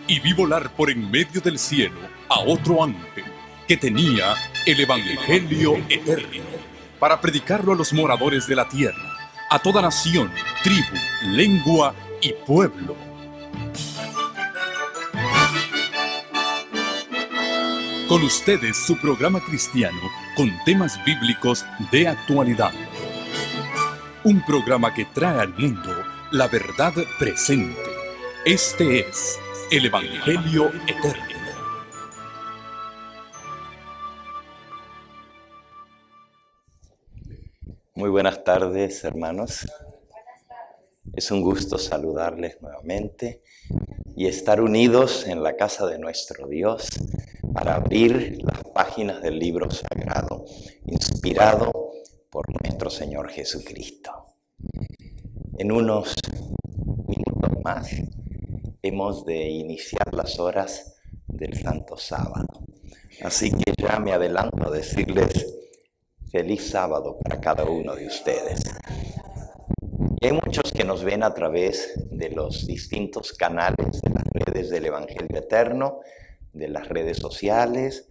y vi volar por en medio del cielo a otro ángel que tenía el Evangelio eterno para predicarlo a los moradores de la tierra, a toda nación, tribu, lengua y pueblo. Con ustedes su programa cristiano con temas bíblicos de actualidad. Un programa que trae al mundo la verdad presente. Este es el Evangelio eterno. Muy buenas tardes, hermanos. Es un gusto saludarles nuevamente y estar unidos en la casa de nuestro Dios para abrir las páginas del libro sagrado, inspirado por nuestro Señor Jesucristo. En unos minutos más hemos de iniciar las horas del Santo Sábado. Así que ya me adelanto a decirles feliz sábado para cada uno de ustedes. Y hay muchos que nos ven a través de los distintos canales de las redes del Evangelio Eterno, de las redes sociales,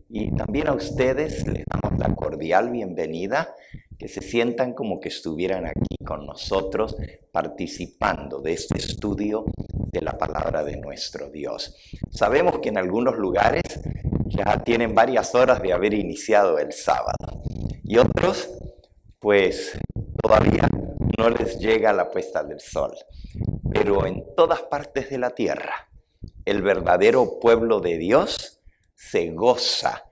y también a ustedes les damos la cordial bienvenida, que se sientan como que estuvieran aquí con nosotros participando de este estudio de la palabra de nuestro Dios. Sabemos que en algunos lugares ya tienen varias horas de haber iniciado el sábado y otros pues todavía no les llega la puesta del sol. Pero en todas partes de la tierra el verdadero pueblo de Dios se goza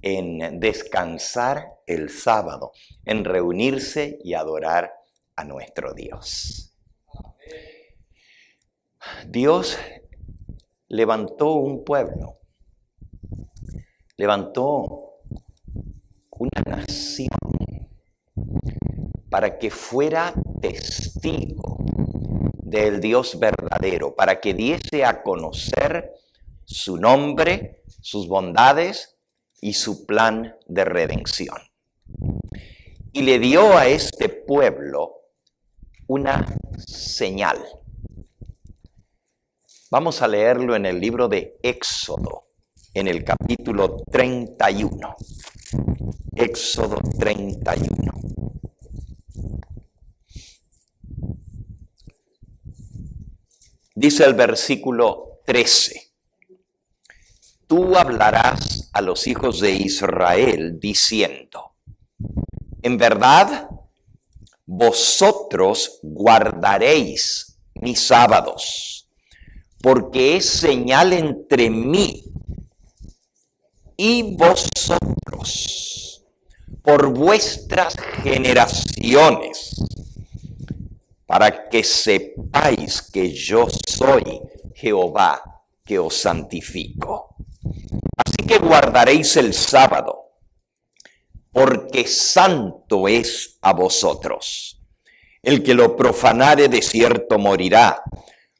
en descansar el sábado, en reunirse y adorar a nuestro Dios. Dios levantó un pueblo, levantó una nación para que fuera testigo del Dios verdadero, para que diese a conocer su nombre, sus bondades y su plan de redención. Y le dio a este pueblo una señal. Vamos a leerlo en el libro de Éxodo, en el capítulo 31. Éxodo 31. Dice el versículo 13. Tú hablarás a los hijos de Israel diciendo: en verdad, vosotros guardaréis mis sábados, porque es señal entre mí y vosotros por vuestras generaciones, para que sepáis que yo soy Jehová que os santifico. Así que guardaréis el sábado, porque santo es a vosotros. El que lo profanare de cierto morirá,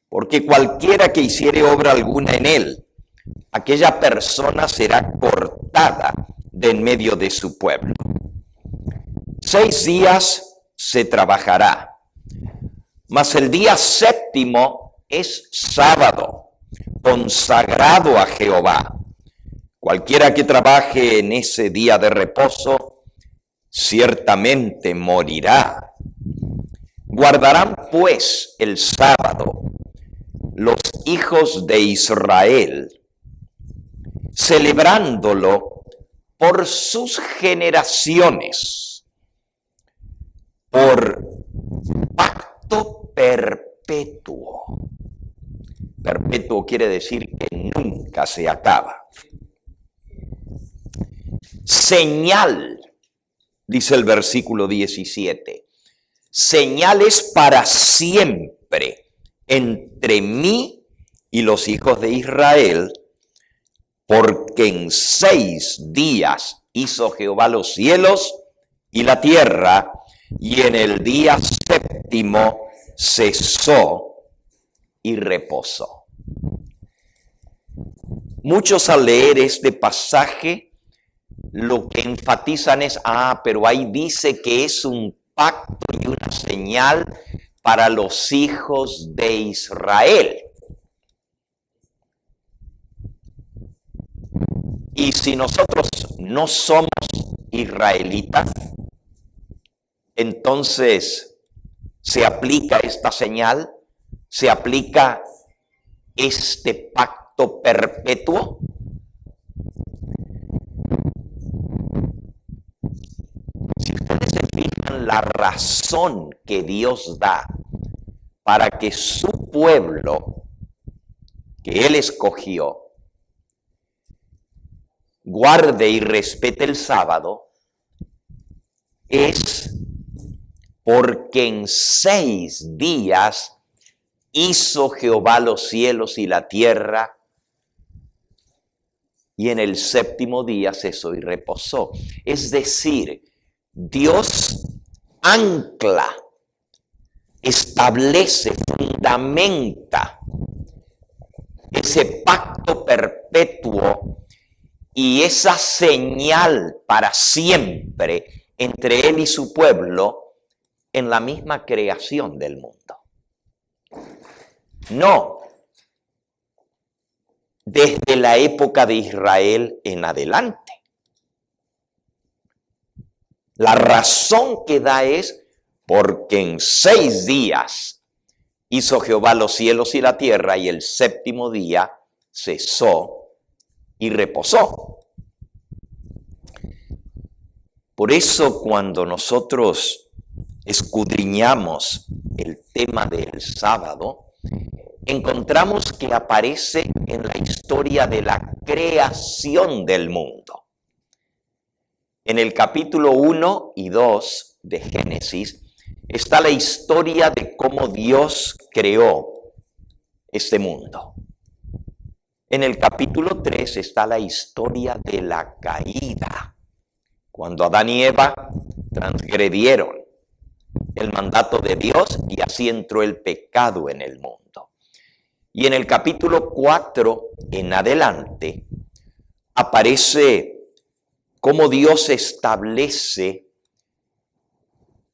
porque cualquiera que hiciere obra alguna en él, aquella persona será cortada de en medio de su pueblo. 6 días se trabajará, mas el día séptimo es sábado, consagrado a Jehová. Cualquiera que trabaje en ese día de reposo, ciertamente morirá. Guardarán pues el sábado los hijos de Israel, celebrándolo por sus generaciones, por pacto perpetuo. Perpetuo quiere decir que nunca se acaba. Señal, dice el versículo 17, señal es para siempre entre mí y los hijos de Israel, porque en 6 días hizo Jehová los cielos y la tierra, y en el día séptimo cesó y reposó. Muchos al leer este pasaje lo que enfatizan es, pero ahí dice que es un pacto y una señal para los hijos de Israel. Y si nosotros no somos israelitas, entonces se aplica esta señal, se aplica este pacto perpetuo. Si ustedes se fijan la razón que Dios da para que su pueblo, que Él escogió, guarde y respete el sábado, es porque en 6 días hizo Jehová los cielos y la tierra, y en el 7º día cesó y reposó. Es decir, Dios ancla, establece, fundamenta ese pacto perpetuo y esa señal para siempre entre Él y su pueblo en la misma creación del mundo. No desde la época de Israel en adelante. La razón que da es porque en 6 días hizo Jehová los cielos y la tierra, y el 7º día cesó y reposó. Por eso cuando nosotros escudriñamos el tema del sábado, encontramos que aparece en la historia de la creación del mundo. En el capítulo 1 y 2 de Génesis está la historia de cómo Dios creó este mundo. En el capítulo 3 está la historia de la caída, cuando Adán y Eva transgredieron el mandato de Dios y así entró el pecado en el mundo. Y en el capítulo 4 en adelante aparece cómo Dios establece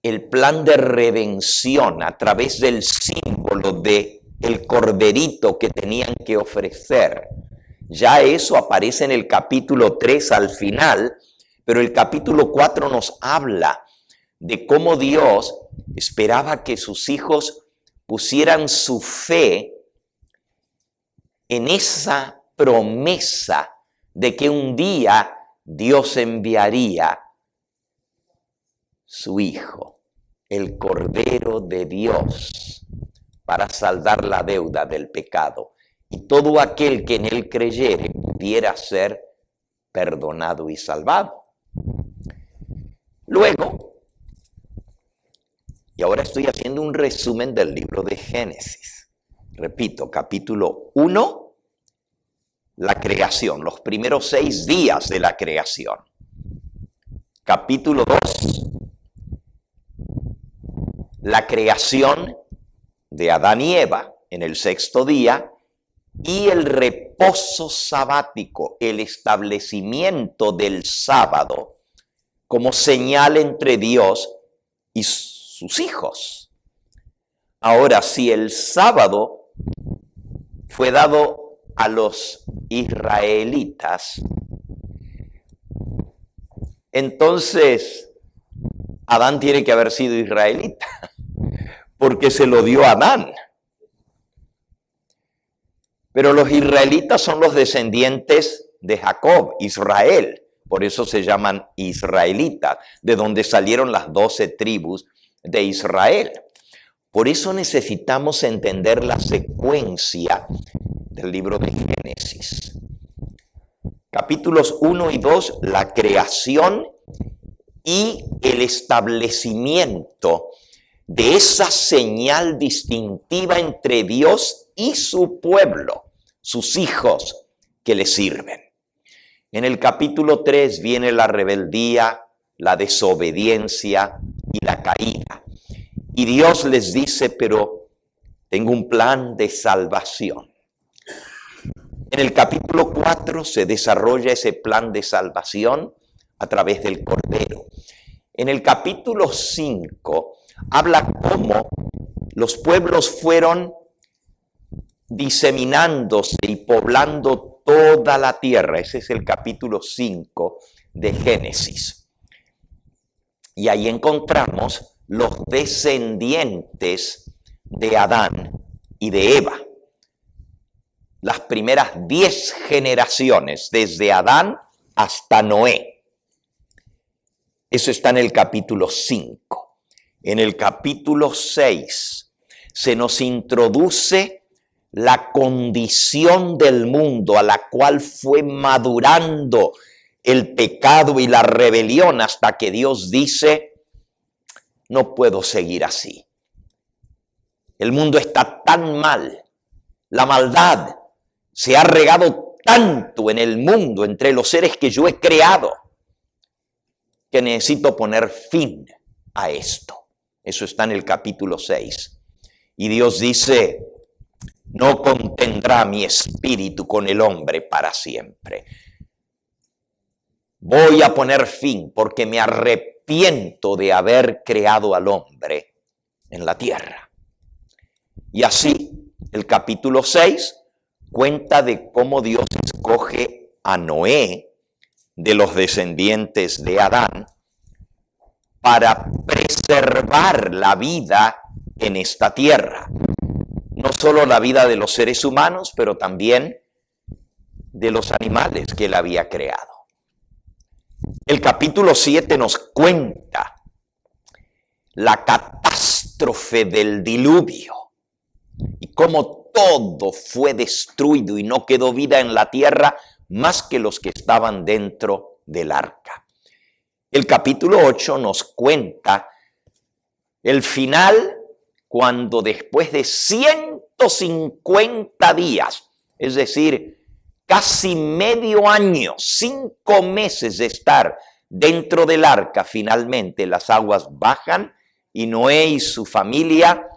el plan de redención a través del símbolo de el corderito que tenían que ofrecer. Ya eso aparece en el capítulo 3 al final, pero el capítulo 4 nos habla de cómo Dios esperaba que sus hijos pusieran su fe en esa promesa de que un día Dios enviaría su Hijo, el Cordero de Dios, para saldar la deuda del pecado. Y todo aquel que en Él creyere pudiera ser perdonado y salvado. Luego, y ahora estoy haciendo un resumen del libro de Génesis. Repito, capítulo 1, la creación, los primeros 6 días de la creación. Capítulo 2, la creación de Adán y Eva en el 6º día y el reposo sabático, el establecimiento del sábado como señal entre Dios y sus hijos. Ahora, si el sábado fue dado a los israelitas, entonces Adán tiene que haber sido israelita, porque se lo dio a Adán. Pero los israelitas son los descendientes de Jacob, Israel. Por eso se llaman israelitas, de donde salieron las 12 tribus de Israel. Por eso necesitamos entender la secuencia del libro de Génesis. Capítulos 1 y 2, la creación y el establecimiento de esa señal distintiva entre Dios y su pueblo, sus hijos que le sirven. En el capítulo 3 viene la rebeldía, la desobediencia y la caída. Y Dios les dice, pero tengo un plan de salvación. En el capítulo 4 se desarrolla ese plan de salvación a través del Cordero. En el capítulo 5 habla cómo los pueblos fueron diseminándose y poblando toda la tierra. Ese es el capítulo 5 de Génesis. Y ahí encontramos los descendientes de Adán y de Eva. Las primeras 10 generaciones, desde Adán hasta Noé. Eso está en el capítulo 5. En el capítulo 6 se nos introduce la condición del mundo a la cual fue madurando el pecado y la rebelión hasta que Dios dice, no puedo seguir así. El mundo está tan mal, la maldad se ha regado tanto en el mundo, entre los seres que yo he creado, que necesito poner fin a esto. Eso está en el capítulo 6. Y Dios dice, no contendrá mi espíritu con el hombre para siempre. Voy a poner fin porque me arrepiento de haber creado al hombre en la tierra. Y así, el capítulo 6 cuenta de cómo Dios escoge a Noé de los descendientes de Adán para preservar la vida en esta tierra. No solo la vida de los seres humanos, pero también de los animales que él había creado. El capítulo 7 nos cuenta la catástrofe del diluvio y cómo todo fue destruido y no quedó vida en la tierra más que los que estaban dentro del arca. El capítulo 8 nos cuenta el final cuando después de 150 días, es decir, casi medio año, 5 meses de estar dentro del arca, finalmente las aguas bajan y Noé y su familia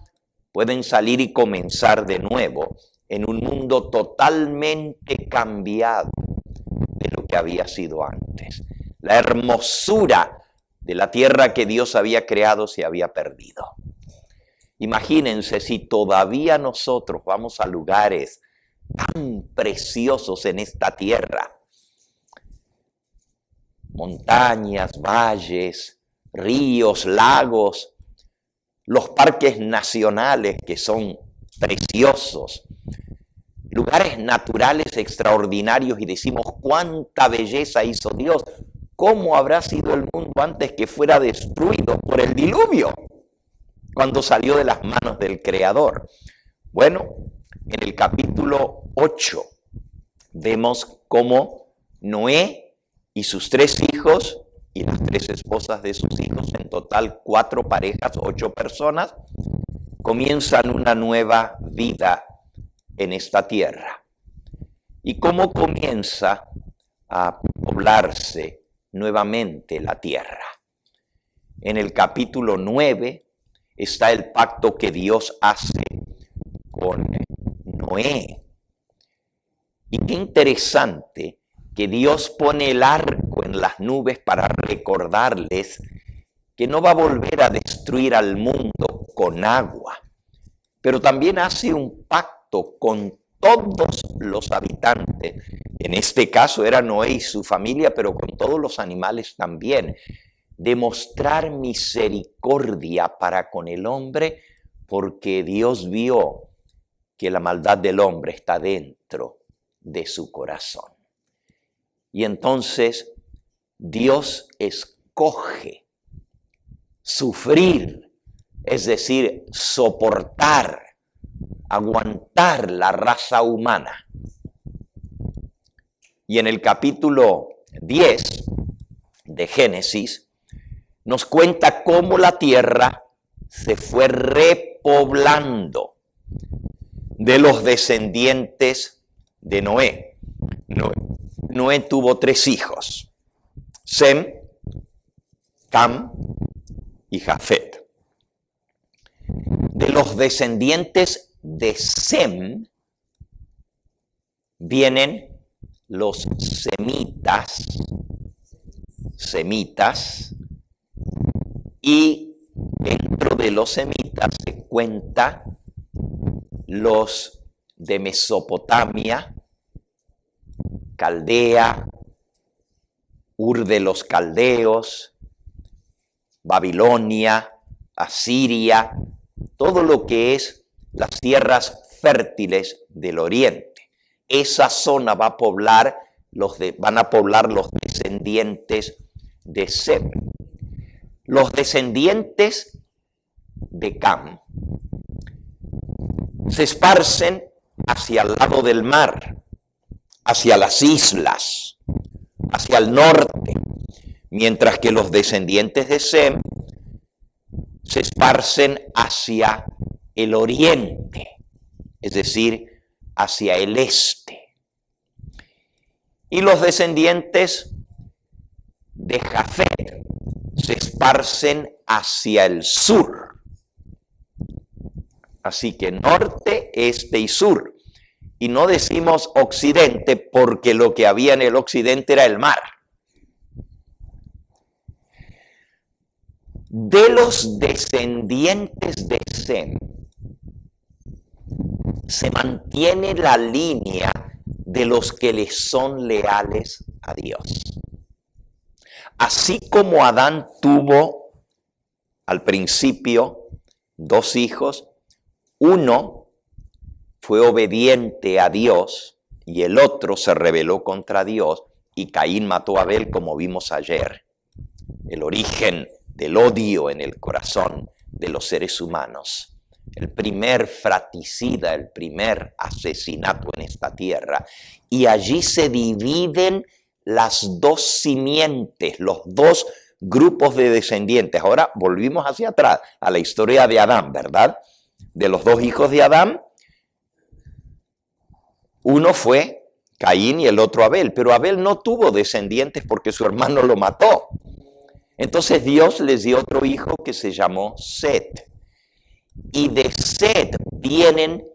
pueden salir y comenzar de nuevo en un mundo totalmente cambiado de lo que había sido antes. La hermosura de la tierra que Dios había creado se había perdido. Imagínense si todavía nosotros vamos a lugares tan preciosos en esta tierra. Montañas, valles, ríos, lagos, los parques nacionales que son preciosos, lugares naturales extraordinarios y decimos cuánta belleza hizo Dios. ¿Cómo habrá sido el mundo antes que fuera destruido por el diluvio? Cuando salió de las manos del Creador. Bueno, en el capítulo 8 vemos cómo Noé y sus 3 hijos y las 3 esposas de sus hijos, en total 4 parejas, 8 personas, comienzan una nueva vida en esta tierra. Y cómo comienza a poblarse nuevamente la tierra. En el capítulo 9 está el pacto que Dios hace con Noé. Y qué interesante que Dios pone el arco en las nubes para recordarles que no va a volver a destruir al mundo con agua, pero también hace un pacto con todos los habitantes. En este caso era Noé y su familia, pero con todos los animales también. Demostrar misericordia para con el hombre, porque Dios vio que la maldad del hombre está dentro de su corazón. Y entonces Dios escoge sufrir, es decir, soportar, aguantar la raza humana. Y en el capítulo 10 de Génesis nos cuenta cómo la tierra se fue repoblando de los descendientes de Noé. Noé tuvo 3 hijos, Sem, Cam y Jafet. De los descendientes de Sem vienen los semitas, y dentro de los semitas se cuenta los de Mesopotamia, Caldea, Ur de los Caldeos, Babilonia, Asiria, todo lo que es las tierras fértiles del oriente. Esa zona van a poblar los descendientes de Sem. Los descendientes de Cam se esparcen hacia el lado del mar, hacia las islas, hacia el norte, mientras que los descendientes de Sem se esparcen hacia el oriente, es decir, hacia el este. Y los descendientes de Jafet se esparcen hacia el sur. Así que norte, este y sur. Y no decimos occidente porque lo que había en el occidente era el mar. De los descendientes de Sem se mantiene la línea de los que le son leales a Dios. Así como Adán tuvo al principio 2 hijos, uno fue obediente a Dios y el otro se rebeló contra Dios y Caín mató a Abel, como vimos ayer. El origen del odio en el corazón de los seres humanos. El primer fratricida, el primer asesinato en esta tierra. Y allí se dividen las 2 simientes, los 2 grupos de descendientes. Ahora volvimos hacia atrás a la historia de Adán, ¿verdad? De los 2 hijos de Adán, uno fue Caín y el otro Abel, pero Abel no tuvo descendientes porque su hermano lo mató. Entonces Dios les dio otro hijo que se llamó Set. Y de Set vienen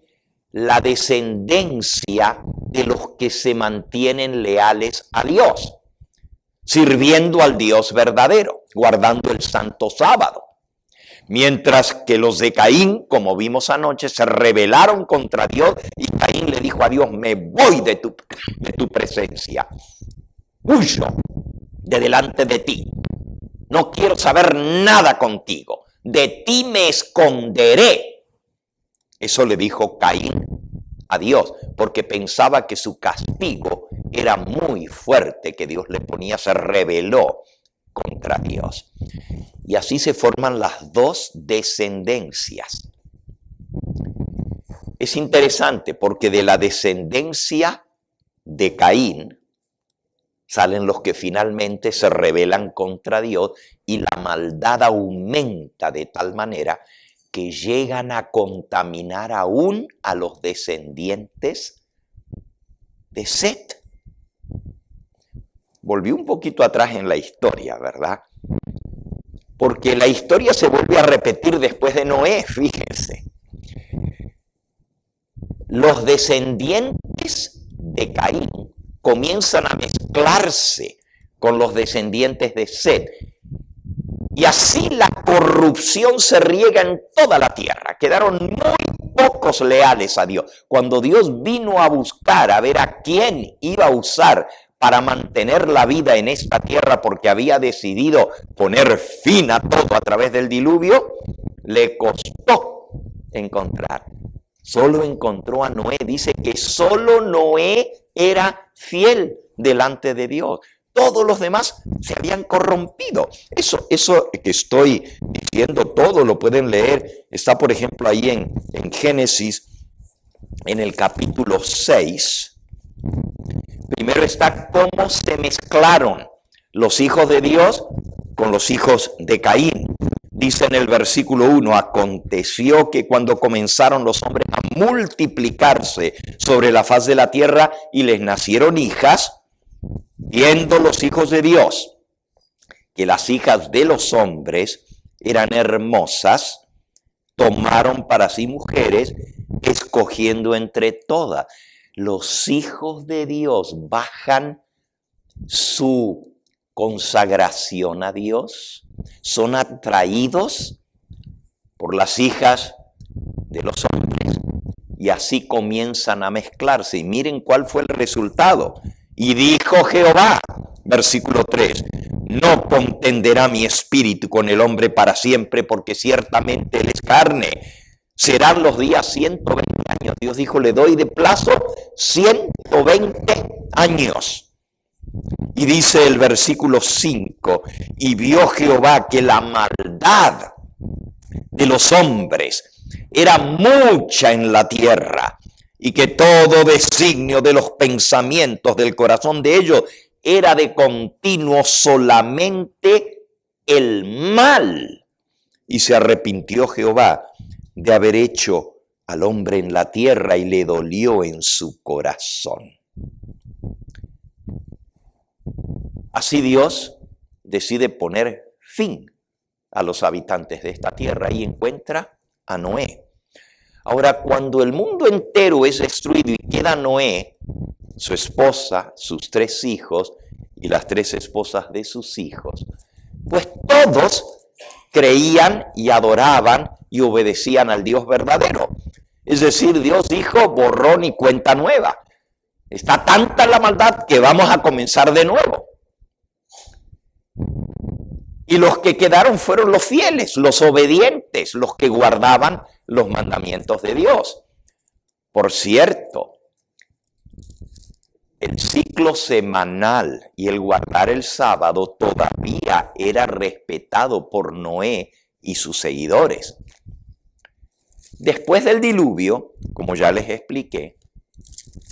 la descendencia de los que se mantienen leales a Dios, sirviendo al Dios verdadero, guardando el santo sábado. Mientras que los de Caín, como vimos anoche, se rebelaron contra Dios y Caín le dijo a Dios: me voy de tu presencia, huyo de delante de ti, no quiero saber nada contigo, de ti me esconderé. Eso le dijo Caín a Dios, porque pensaba que su castigo era muy fuerte que Dios le ponía, se rebeló contra Dios. Y así se forman las 2 descendencias. Es interesante porque de la descendencia de Caín salen los que finalmente se rebelan contra Dios y la maldad aumenta de tal manera que llegan a contaminar aún a los descendientes de Set. Volví un poquito atrás en la historia, ¿verdad? Porque la historia se vuelve a repetir después de Noé, fíjense. Los descendientes de Caín comienzan a mezclarse con los descendientes de Set. Y así la corrupción se riega en toda la tierra. Quedaron muy pocos leales a Dios. Cuando Dios vino a buscar a ver a quién iba a usar para mantener la vida en esta tierra, porque había decidido poner fin a todo a través del diluvio, le costó encontrar. Solo encontró a Noé. Dice que solo Noé era fiel delante de Dios. Todos los demás se habían corrompido. Eso que estoy diciendo, todo lo pueden leer. Está, por ejemplo, ahí en Génesis, en el capítulo 6. Primero está cómo se mezclaron los hijos de Dios con los hijos de Caín. Dice en el versículo 1, aconteció que cuando comenzaron los hombres a multiplicarse sobre la faz de la tierra y les nacieron hijas, viendo los hijos de Dios que las hijas de los hombres eran hermosas, tomaron para sí mujeres, escogiendo entre todas. Los hijos de Dios bajan su consagración a Dios, son atraídos por las hijas de los hombres y así comienzan a mezclarse. Y miren cuál fue el resultado. Y dijo Jehová, versículo 3, no contenderá mi espíritu con el hombre para siempre, porque ciertamente él es carne. Serán los días 120 años. Dios dijo, le doy de plazo 120 años. Y dice el versículo 5, y vio Jehová que la maldad de los hombres era mucha en la tierra, y que todo designio de los pensamientos del corazón de ellos era de continuo solamente el mal. Y se arrepintió Jehová de haber hecho al hombre en la tierra, y le dolió en su corazón. Así Dios decide poner fin a los habitantes de esta tierra y encuentra a Noé. Ahora, cuando el mundo entero es destruido y queda Noé, su esposa, sus 3 hijos y las 3 esposas de sus hijos, pues todos creían y adoraban y obedecían al Dios verdadero. Es decir, Dios dijo, borrón y cuenta nueva. Está tanta la maldad que vamos a comenzar de nuevo. Y los que quedaron fueron los fieles, los obedientes, los que guardaban los mandamientos de Dios. Por cierto, el ciclo semanal y el guardar el sábado todavía era respetado por Noé y sus seguidores. Después del diluvio, como ya les expliqué,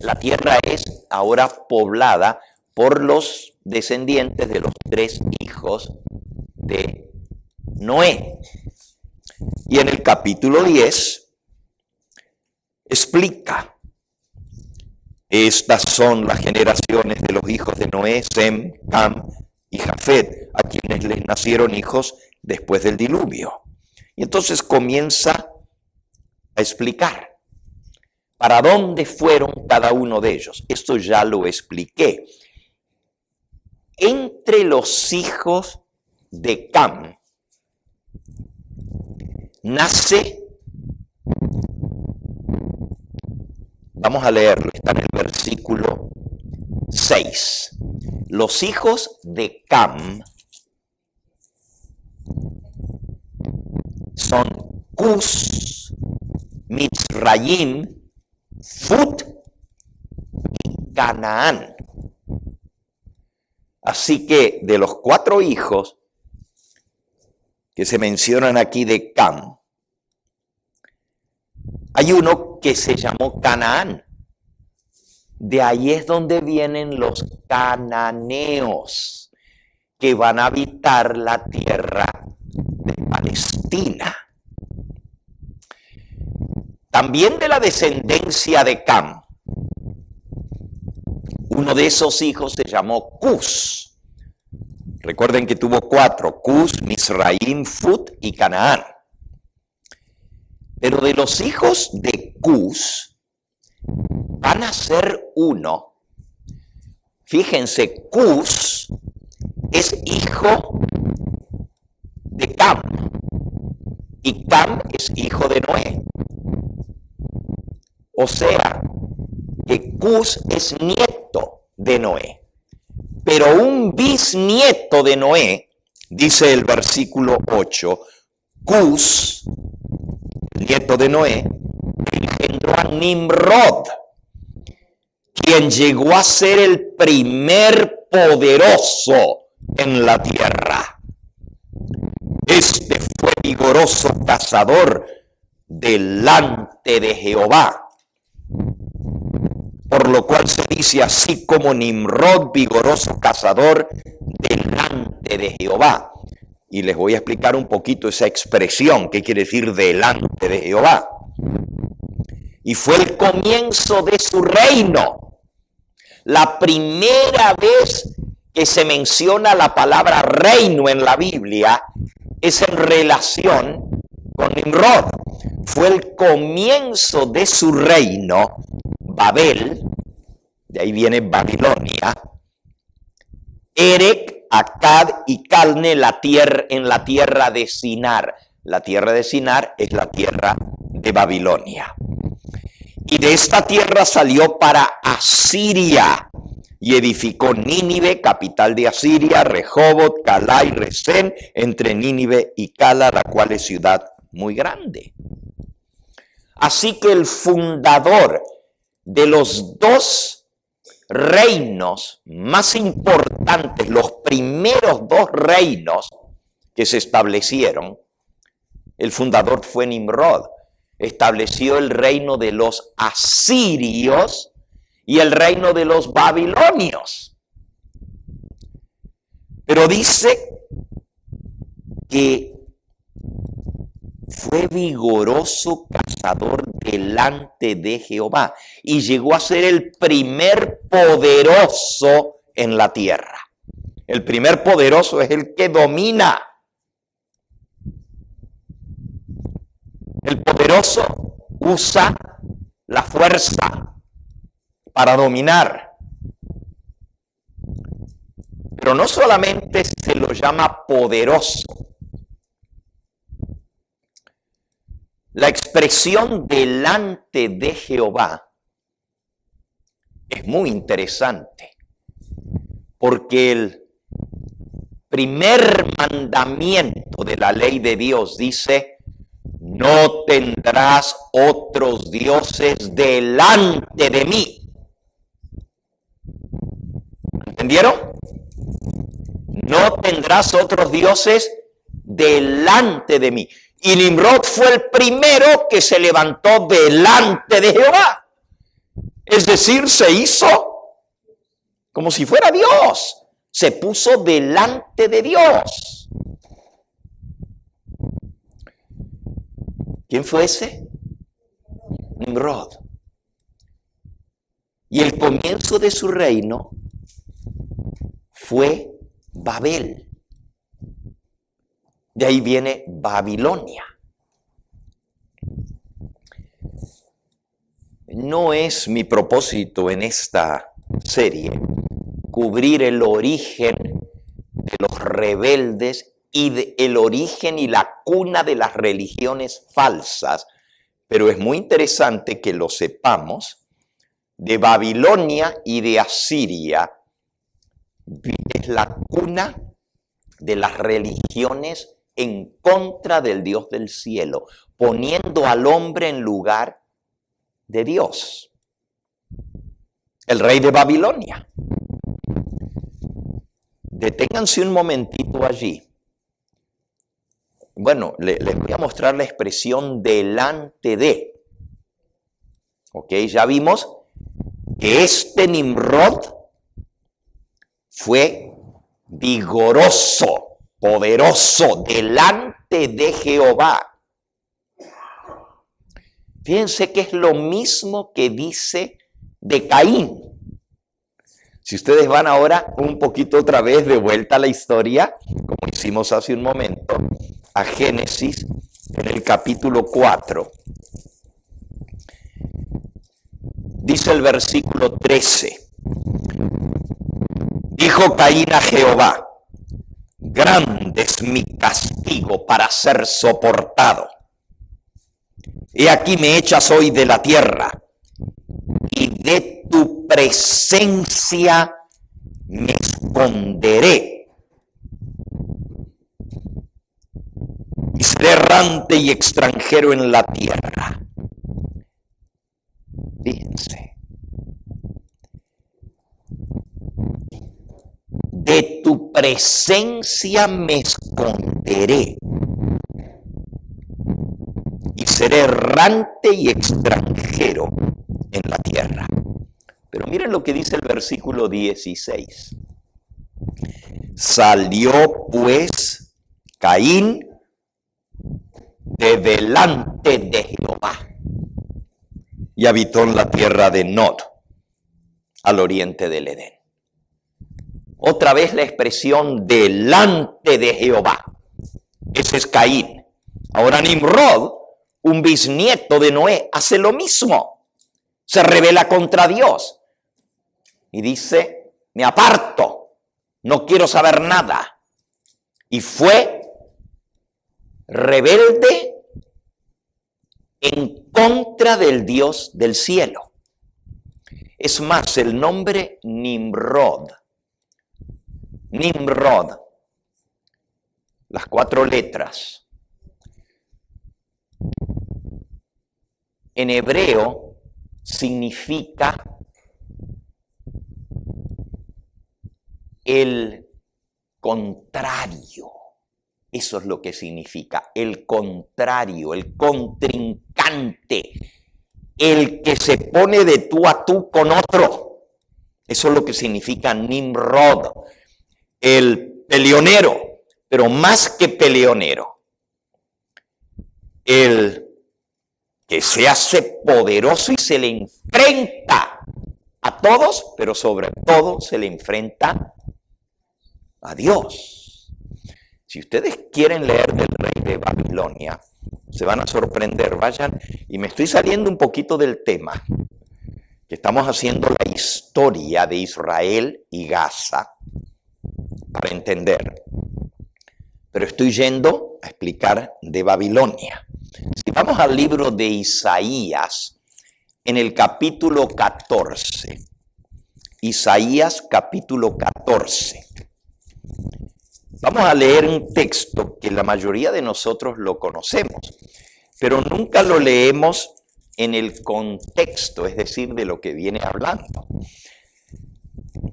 la tierra es ahora poblada por los descendientes de los 3 hijos de Noé. Y en el capítulo 10 explica: estas son las generaciones de los hijos de Noé, Sem, Cam y Jafet, a quienes les nacieron hijos después del diluvio. Y entonces comienza a explicar para dónde fueron cada uno de ellos. Esto ya lo expliqué. Entre los hijos de Cam nace, vamos a leerlo, está en el versículo 6. Los hijos de Cam son Cus, Mitzrayim, Fut y Canaán. Así que de los 4 hijos que se mencionan aquí de Cam, hay uno que se llamó Canaán. De ahí es donde vienen los cananeos, que van a habitar la tierra de Palestina. También de la descendencia de Cam, uno de esos hijos se llamó Cus. Recuerden que tuvo 4, Cus, Mizraim, Fut y Canaán. Pero de los hijos de Cus van a ser uno. Fíjense, Cus es hijo de Cam y Cam es hijo de Noé. O sea, que Cus es nieto de Noé. Pero un bisnieto de Noé, dice el versículo 8, Cus, el nieto de Noé, engendró a Nimrod, quien llegó a ser el primer poderoso en la tierra. Este fue vigoroso cazador delante de Jehová, por lo cual se dice así como Nimrod, vigoroso cazador delante de Jehová. Y les voy a explicar un poquito esa expresión, qué quiere decir delante de Jehová. Y fue el comienzo de su reino. La primera vez que se menciona la palabra reino en la Biblia es en relación con Nimrod. Fue el comienzo de su reino, Babel, de ahí viene Babilonia, Erec, Akkad y Calne en la tierra de Sinar. La tierra de Sinar es la tierra de Babilonia. Y de esta tierra salió para Asiria y edificó Nínive, capital de Asiria, Rehoboth, Calá y Resén, entre Nínive y Cala, la cual es ciudad muy grande. Así que el fundador de los dos reinos más importantes, los primeros dos reinos que se establecieron, el fundador fue Nimrod. Estableció el reino de los asirios y el reino de los babilonios. Pero dice que fue vigoroso cazador delante de Jehová y llegó a ser el primer poderoso en la tierra. El primer poderoso es el que domina. El poderoso usa la fuerza para dominar. Pero no solamente se lo llama poderoso. La expresión delante de Jehová es muy interesante, porque el primer mandamiento de la ley de Dios dice: no tendrás otros dioses delante de mí. ¿Entendieron? No tendrás otros dioses delante de mí. Y Nimrod fue el primero que se levantó delante de Jehová. Es decir, se hizo como si fuera Dios. Se puso delante de Dios. ¿Quién fue ese? Nimrod. Y el comienzo de su reino fue Babel. De ahí viene Babilonia. No es mi propósito en esta serie cubrir el origen de los rebeldes y el origen y la cuna de las religiones falsas, pero es muy interesante que lo sepamos. De Babilonia y de Asiria es la cuna de las religiones en contra del Dios del cielo, poniendo al hombre en lugar de Dios. El rey de Babilonia. Deténganse un momentito allí. Bueno, les voy a mostrar la expresión delante de. Ok, ya vimos que este Nimrod fue vigoroso, poderoso, delante de Jehová. Fíjense que es lo mismo que dice de Caín. Si ustedes van ahora un poquito otra vez de vuelta a la historia, como hicimos hace un momento, a Génesis en el capítulo 4. Dice el versículo 13. Dijo Caín a Jehová: grande es mi castigo para ser soportado. He aquí me echas hoy de la tierra, y de tu presencia me esconderé. Y seré errante y extranjero en la tierra. Fíjense. De tu presencia me esconderé. Y seré errante y extranjero en la tierra. Pero miren lo que dice el versículo 16. Salió pues Caín de delante de Jehová y habitó en la tierra de Nod, al oriente del Edén. Otra vez la expresión delante de Jehová. Ese es Caín. Ahora Nimrod, un bisnieto de Noé, hace lo mismo. Se rebela contra Dios y dice: me aparto, no quiero saber nada. Y fue rebelde en contra del Dios del cielo. Es más, el nombre Nimrod, las 4 letras, en hebreo significa el contrario. Eso es lo que significa, el contrario, el contrincante, el que se pone de tú a tú con otro. Eso es lo que significa Nimrod, el peleonero, pero más que peleonero, el que se hace poderoso y se le enfrenta a todos, pero sobre todo se le enfrenta a Dios. Si ustedes quieren leer del rey de Babilonia, se van a sorprender. Vayan, y me estoy saliendo un poquito del tema, que estamos haciendo la historia de Israel y Gaza para entender. Pero estoy yendo a explicar de Babilonia. Si vamos al libro de Isaías, en el capítulo 14, Isaías capítulo 14, vamos a leer un texto que la mayoría de nosotros lo conocemos, pero nunca lo leemos en el contexto, es decir, de lo que viene hablando.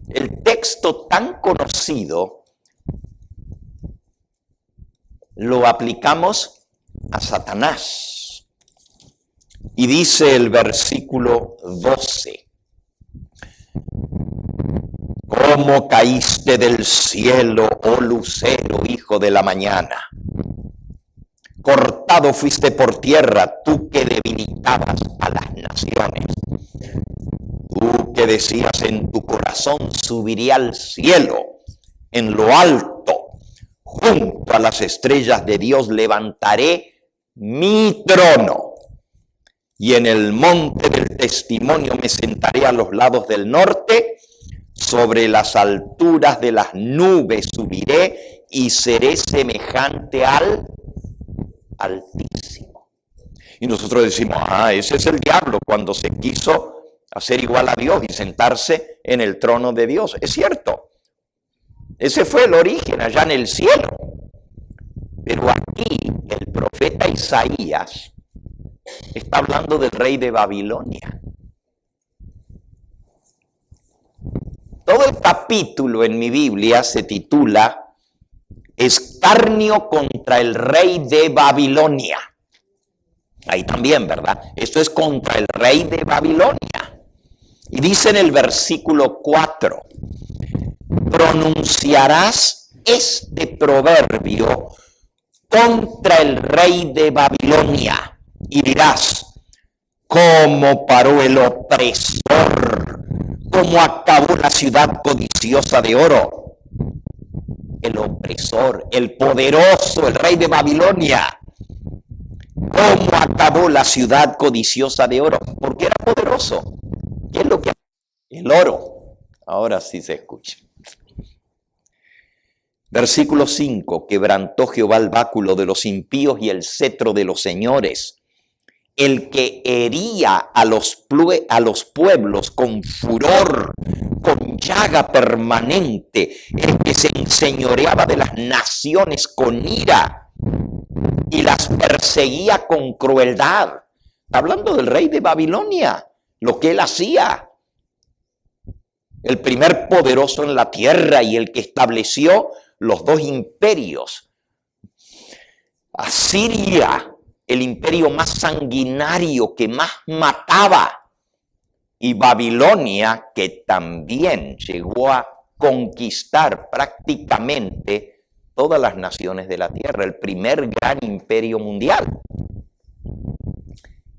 El texto tan conocido lo aplicamos a Satanás. Y dice el versículo 12: ¿Cómo caíste del cielo, oh lucero, hijo de la mañana? Cortado fuiste por tierra, tú que debilitabas a las naciones. Tú que decías en tu corazón, subiré al cielo, en lo alto, junto a las estrellas de Dios levantaré mi trono. Y en el monte del testimonio me sentaré a los lados del norte, sobre las alturas de las nubes subiré y seré semejante al Altísimo. Y nosotros decimos, ese es el diablo cuando se quiso hacer igual a Dios y sentarse en el trono de Dios. Es cierto, ese fue el origen allá en el cielo. Pero aquí el profeta Isaías está hablando del rey de Babilonia. Todo el capítulo en mi Biblia se titula Escarnio contra el rey de Babilonia. Ahí también, ¿verdad? Esto es contra el rey de Babilonia. Y dice en el versículo 4, pronunciarás este proverbio contra el rey de Babilonia y dirás, ¿cómo paró el opresor? ¿Cómo acabó la ciudad codiciosa de oro? El opresor, el poderoso, el rey de Babilonia. ¿Cómo acabó la ciudad codiciosa de oro? Porque era poderoso. ¿Qué es lo que? El oro. Ahora sí se escucha. Versículo 5. Quebrantó Jehová el báculo de los impíos y el cetro de los señores. El que hería a los pueblos con furor, con llaga permanente, el que se enseñoreaba de las naciones con ira y las perseguía con crueldad. Está hablando del rey de Babilonia, lo que él hacía. El primer poderoso en la tierra y el que estableció los 2 imperios. Asiria, el imperio más sanguinario que más mataba. Y Babilonia, que también llegó a conquistar prácticamente todas las naciones de la tierra, el primer gran imperio mundial.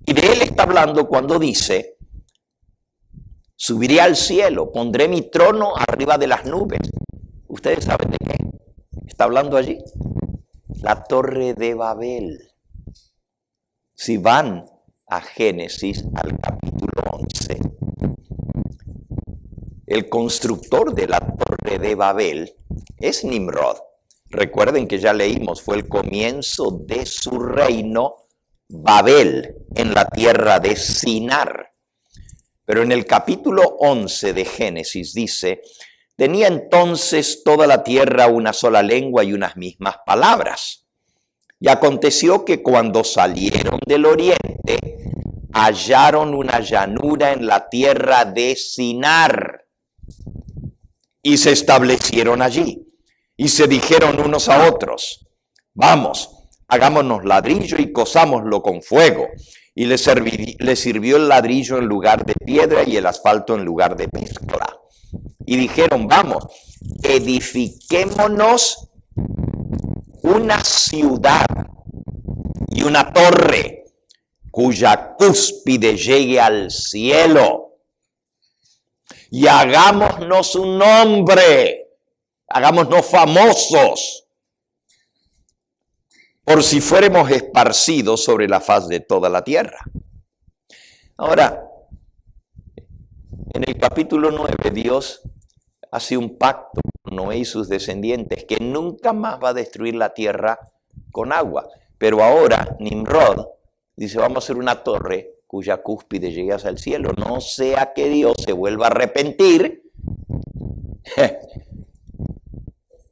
Y de él está hablando cuando dice, subiré al cielo, pondré mi trono arriba de las nubes. ¿Ustedes saben de qué está hablando allí? La Torre de Babel. Si van a Génesis al capítulo 11, el constructor de la Torre de Babel es Nimrod. Recuerden que ya leímos, fue el comienzo de su reino Babel en la tierra de Sinar. Pero en el capítulo 11 de Génesis dice, tenía entonces toda la tierra una sola lengua y unas mismas palabras. Y aconteció que cuando salieron del oriente, hallaron una llanura en la tierra de Sinar y se establecieron allí. Y se dijeron unos a otros, vamos, hagámonos ladrillo y cozámoslo con fuego. Y le sirvió el ladrillo en lugar de piedra y el asfalto en lugar de mezcla. Y dijeron, vamos, edifiquémonos una ciudad y una torre cuya cúspide llegue al cielo. Y hagámonos un nombre, hagámonos famosos, por si fuéramos esparcidos sobre la faz de toda la tierra. Ahora, en el capítulo 9, Dios hace un pacto con Noé y sus descendientes que nunca más va a destruir la tierra con agua. Pero ahora Nimrod dice, vamos a hacer una torre cuya cúspide llegue hasta el cielo. No sea que Dios se vuelva a arrepentir.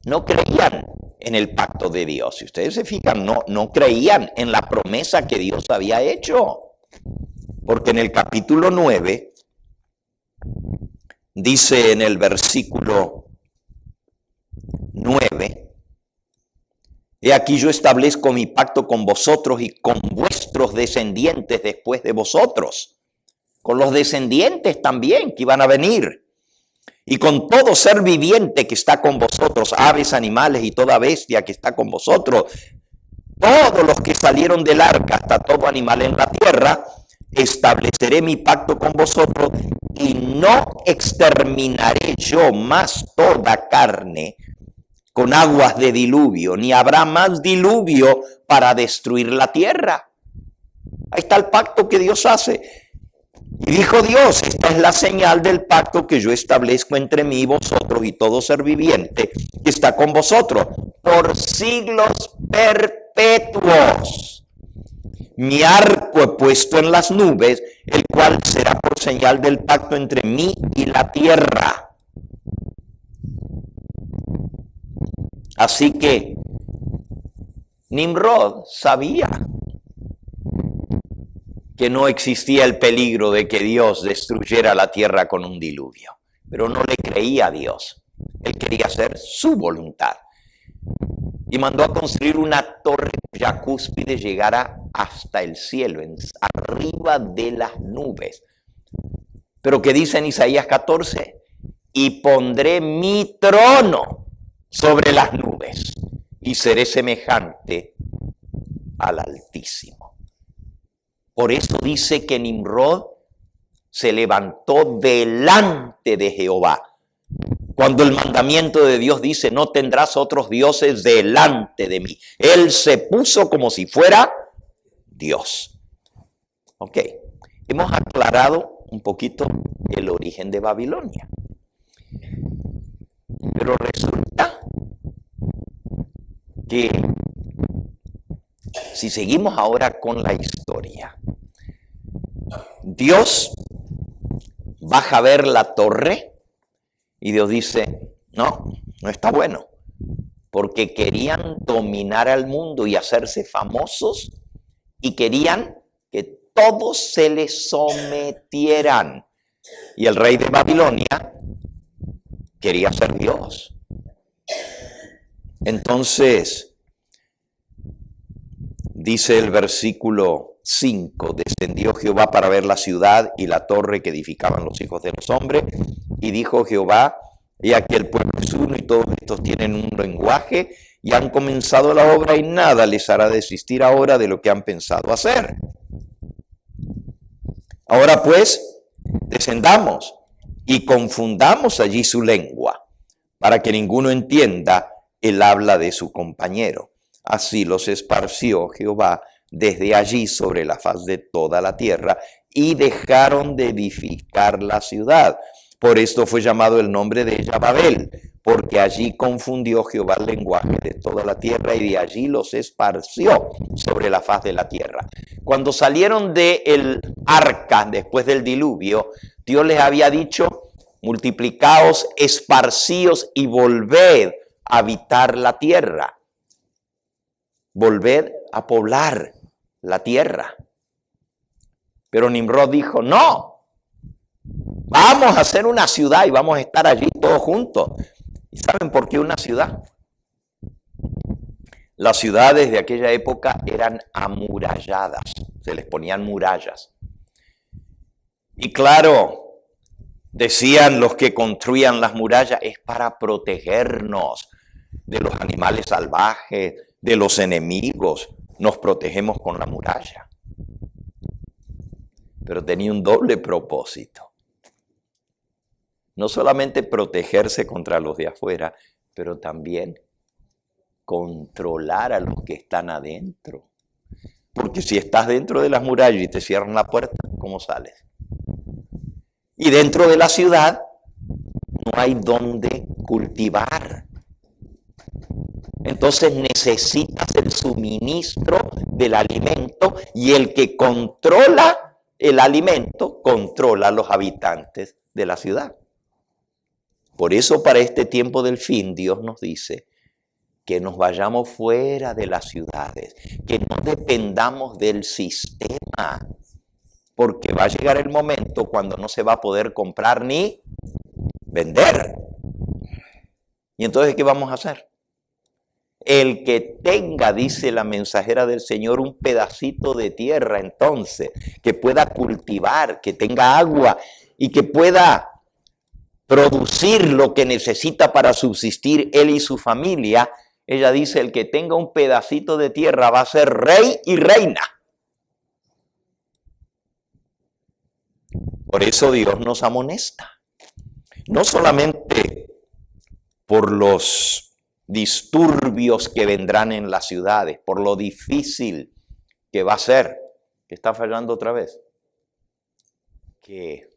No creían en el pacto de Dios. Si ustedes se fijan, no creían en la promesa que Dios había hecho. Porque en el capítulo 9 dice en el versículo 9, he aquí yo establezco mi pacto con vosotros y con vuestros descendientes después de vosotros, con los descendientes también que iban a venir, y con todo ser viviente que está con vosotros, aves, animales y toda bestia que está con vosotros, todos los que salieron del arca, hasta todo animal en la tierra, estableceré mi pacto con vosotros y no exterminaré yo más toda carne con aguas de diluvio, ni habrá más diluvio para destruir la tierra. Ahí está el pacto que Dios hace. Y dijo Dios, esta es la señal del pacto que yo establezco entre mí y vosotros y todo ser viviente que está con vosotros por siglos perpetuos. Mi arco he puesto en las nubes, el cual será por señal del pacto entre mí y la tierra. Así que Nimrod sabía que no existía el peligro de que Dios destruyera la tierra con un diluvio, pero no le creía a Dios. Él quería hacer su voluntad. Y mandó a construir una torre cuya cúspide llegara hasta el cielo, arriba de las nubes. Pero que dice en Isaías 14, y pondré mi trono sobre las nubes y seré semejante al Altísimo. Por eso dice que Nimrod se levantó delante de Jehová. Cuando el mandamiento de Dios dice, no tendrás otros dioses delante de mí. Él se puso como si fuera Dios. Ok, hemos aclarado un poquito el origen de Babilonia. Pero resulta que si seguimos ahora con la historia, Dios baja a ver la torre y Dios dice, no está bueno, porque querían dominar al mundo y hacerse famosos y querían que todos se les sometieran. Y el rey de Babilonia quería ser Dios. Entonces, dice el versículo 5, descendió Jehová para ver la ciudad y la torre que edificaban los hijos de los hombres, y dijo Jehová, he aquí el pueblo es uno y todos estos tienen un lenguaje y han comenzado la obra y nada les hará desistir ahora de lo que han pensado hacer. Ahora pues, descendamos y confundamos allí su lengua, para que ninguno entienda el habla de su compañero. Así los esparció Jehová desde allí sobre la faz de toda la tierra, y dejaron de edificar la ciudad. Por esto fue llamado el nombre de ella Babel, porque allí confundió Jehová el lenguaje de toda la tierra y de allí los esparció sobre la faz de la tierra. Cuando salieron del arca después del diluvio, Dios les había dicho: multiplicaos, esparcíos y volved a habitar la tierra. Volved a poblar la tierra. Pero Nimrod dijo: no, vamos a hacer una ciudad y vamos a estar allí todos juntos. ¿Y saben por qué una ciudad? Las ciudades de aquella época eran amuralladas, se les ponían murallas. Y claro, decían los que construían las murallas, es para protegernos de los animales salvajes, de los enemigos. Nos protegemos con la muralla. Pero tenía un doble propósito. No solamente protegerse contra los de afuera, pero también controlar a los que están adentro. Porque si estás dentro de las murallas y te cierran la puerta, ¿cómo sales? Y dentro de la ciudad no hay donde cultivar. Entonces necesitas el suministro del alimento y el que controla el alimento controla a los habitantes de la ciudad. Por eso para este tiempo del fin Dios nos dice que nos vayamos fuera de las ciudades, que no dependamos del sistema, porque va a llegar el momento cuando no se va a poder comprar ni vender. ¿Y entonces qué vamos a hacer? El que tenga, dice la mensajera del Señor, un pedacito de tierra entonces, que pueda cultivar, que tenga agua y que pueda producir lo que necesita para subsistir él y su familia. Ella dice: el que tenga un pedacito de tierra va a ser rey y reina. Por eso Dios nos amonesta. No solamente por los disturbios que vendrán en las ciudades, por lo difícil que va a ser, que está fallando otra vez, que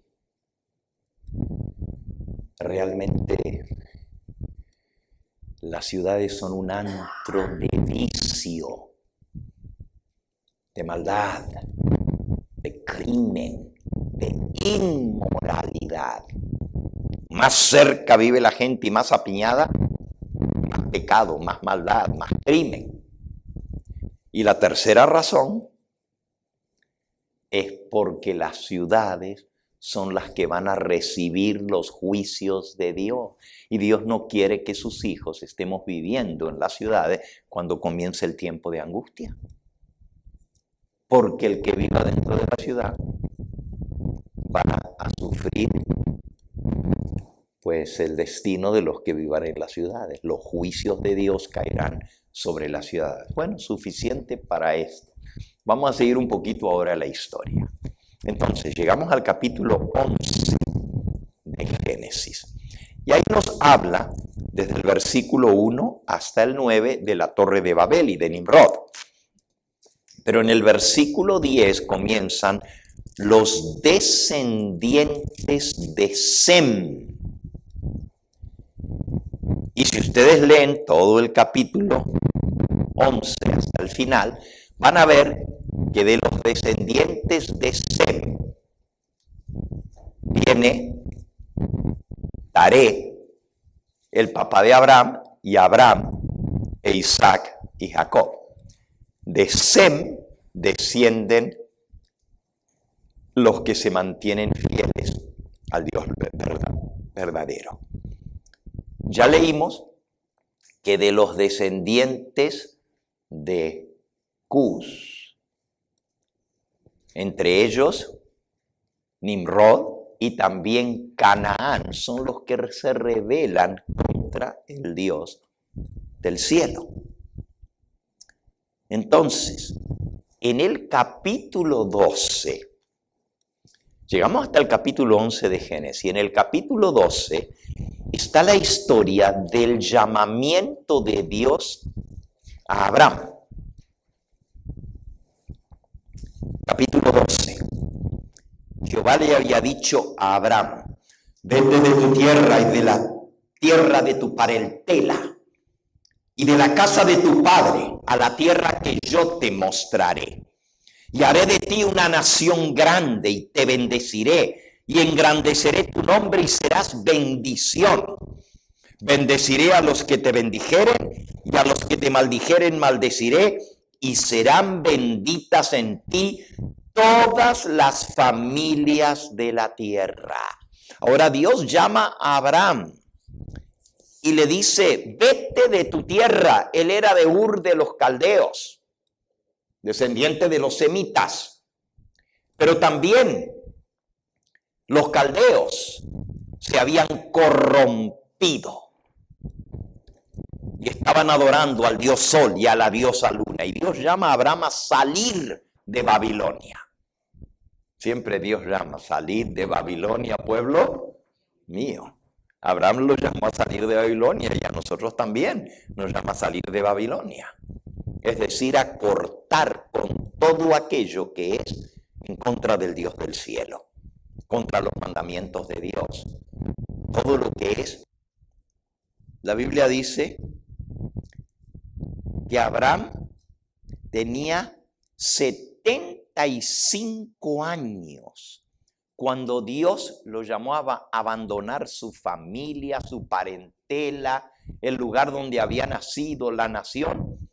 realmente las ciudades son un antro de vicio, de maldad, de crimen, de inmoralidad. Más cerca vive la gente y más apiñada, más pecado, más maldad, más crimen. Y la tercera razón es porque las ciudades son las que van a recibir los juicios de Dios. Y Dios no quiere que sus hijos estemos viviendo en las ciudades cuando comience el tiempo de angustia. Porque el que viva dentro de la ciudad va a sufrir pues el destino de los que vivan en las ciudades. Los juicios de Dios caerán sobre las ciudades. Bueno, suficiente para esto. Vamos a seguir un poquito ahora la historia. Entonces, llegamos al capítulo 11 de Génesis. Y ahí nos habla, desde el versículo 1 hasta el 9, de la Torre de Babel y de Nimrod. Pero en el versículo 10 comienzan los descendientes de Sem. Y si ustedes leen todo el capítulo 11 hasta el final, van a ver que de los descendientes de Sem viene Taré, el papá de Abraham, y Abraham e Isaac y Jacob. De Sem descienden los que se mantienen fieles al Dios verdadero. Ya leímos que de los descendientes de Cus, entre ellos Nimrod y también Canaán, son los que se rebelan contra el Dios del cielo. Entonces, en el capítulo 12, llegamos hasta el capítulo 11 de Génesis, y en el capítulo 12 está la historia del llamamiento de Dios a Abraham. Capítulo 12. Jehová le había dicho a Abraham: vete de tu tierra y de la tierra de tu parentela, y de la casa de tu padre a la tierra que yo te mostraré. Y haré de ti una nación grande y te bendeciré y engrandeceré tu nombre y serás bendición. Bendeciré a los que te bendijeren y a los que te maldijeren maldeciré y serán benditas en ti todas las familias de la tierra. Ahora Dios llama a Abraham y le dice, vete de tu tierra. Él era de Ur de los Caldeos, descendiente de los semitas. Pero también los caldeos se habían corrompido y estaban adorando al dios Sol y a la diosa Luna. Y Dios llama a Abraham a salir de Babilonia. Siempre Dios llama, salir de Babilonia, pueblo mío. Abraham lo llamó a salir de Babilonia y a nosotros también nos llama a salir de Babilonia. Es decir, a cortar con todo aquello que es en contra del Dios del cielo, contra los mandamientos de Dios. Todo lo que es. La Biblia dice que Abraham tenía 75 años cuando Dios lo llamó a abandonar su familia, su parentela, el lugar donde había nacido, la nación,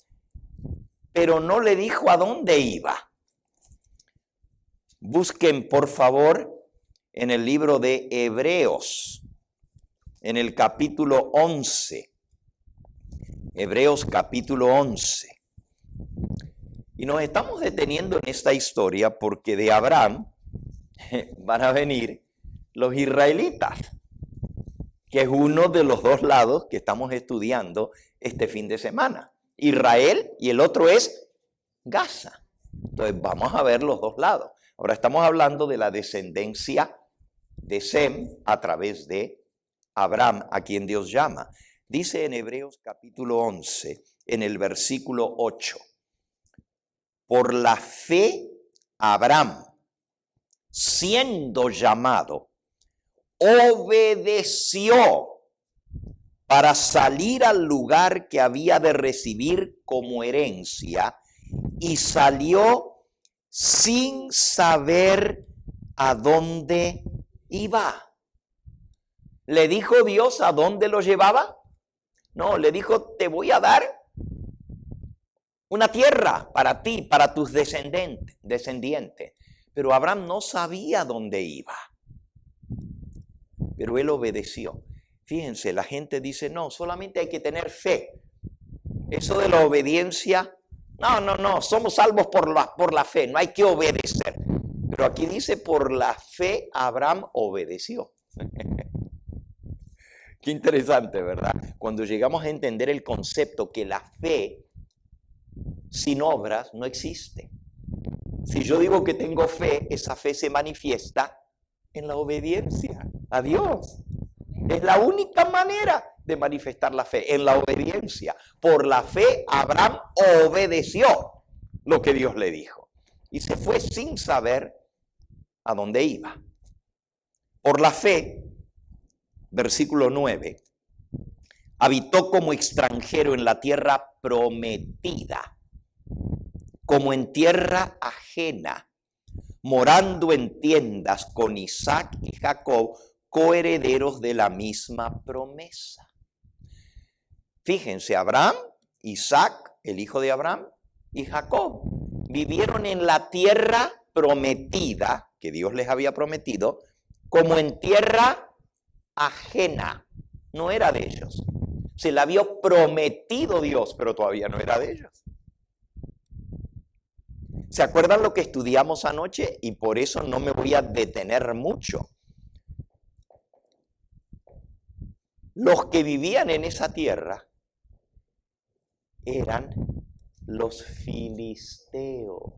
pero no le dijo a dónde iba. Busquen, por favor, en el libro de Hebreos, en el capítulo 11. Hebreos capítulo 11. Y nos estamos deteniendo en esta historia porque de Abraham van a venir los israelitas, que es uno de los dos lados que estamos estudiando este fin de semana. Israel y el otro es Gaza. Entonces vamos a ver los dos lados. Ahora estamos hablando de la descendencia de Sem a través de Abraham, a quien Dios llama. Dice en Hebreos capítulo 11, en el versículo 8, por la fe Abraham, siendo llamado, obedeció para salir al lugar que había de recibir como herencia y salió sin saber a dónde iba. ¿Le dijo Dios a dónde lo llevaba? No, le dijo, te voy a dar una tierra para ti, para tus descendientes. Pero Abraham no sabía dónde iba. Pero él obedeció. Fíjense, la gente dice, no, solamente hay que tener fe. Eso de la obediencia, no, somos salvos por la fe, no hay que obedecer. Pero aquí dice, por la fe Abraham obedeció. Qué interesante, ¿verdad? Cuando llegamos a entender el concepto que la fe sin obras no existe. Si yo digo que tengo fe, esa fe se manifiesta en la obediencia a Dios. Es la única manera de manifestar la fe, en la obediencia. Por la fe, Abraham obedeció lo que Dios le dijo. Y se fue sin saber a dónde iba. Por la fe, versículo 9, habitó como extranjero en la tierra prometida, como en tierra ajena, morando en tiendas con Isaac y Jacob, coherederos de la misma promesa. Fíjense, Abraham, Isaac, el hijo de Abraham, y Jacob vivieron en la tierra prometida, que Dios les había prometido, como en tierra ajena, no era de ellos. Se la había prometido Dios, pero todavía no era de ellos. ¿Se acuerdan lo que estudiamos anoche? Y por eso no me voy a detener mucho. Los que vivían en esa tierra eran los filisteos.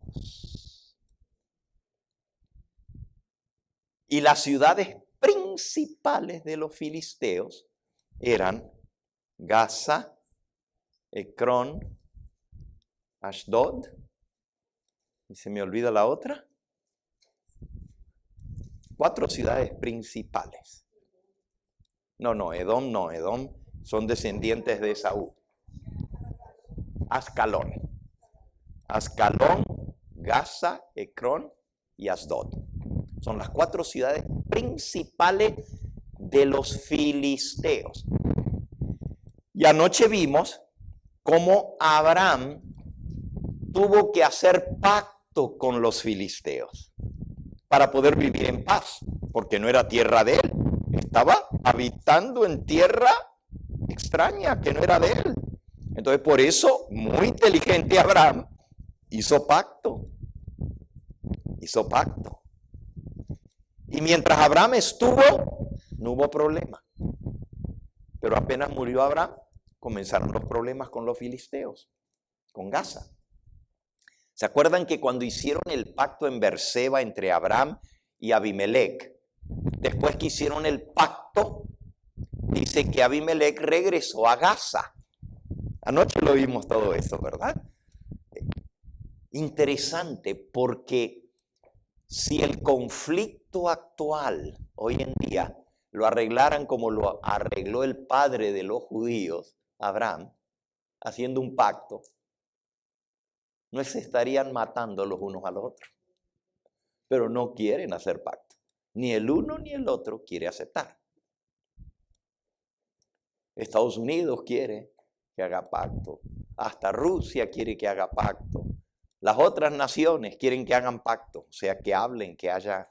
Y las ciudades principales de los filisteos eran Gaza, Ecrón, Ashdod, y se me olvida la otra. 4 ciudades principales. No, Edom son descendientes de Esaú. Ascalón, Gaza, Ecrón y Asdod. Son las 4 ciudades principales de los filisteos. Y anoche vimos cómo Abraham tuvo que hacer pacto con los filisteos para poder vivir en paz, porque no era tierra de él. Estaba habitando en tierra extraña que no era de él. Entonces, por eso, muy inteligente Abraham hizo pacto. Y mientras Abraham estuvo, no hubo problema. Pero apenas murió Abraham, comenzaron los problemas con los filisteos, con Gaza. ¿Se acuerdan que cuando hicieron el pacto en Berseba entre Abraham y Abimelech, después que hicieron el pacto, dice que Abimelech regresó a Gaza? Anoche lo vimos todo eso, ¿verdad? Interesante, porque si el conflicto actual hoy en día lo arreglaran como lo arregló el padre de los judíos, Abraham, haciendo un pacto, no se estarían matando los unos a los otros. Pero no quieren hacer pacto. Ni el uno ni el otro quiere aceptar. Estados Unidos quiere que haga pacto. Hasta Rusia quiere que haga pacto. Las otras naciones quieren que hagan pacto. O sea, que hablen, que haya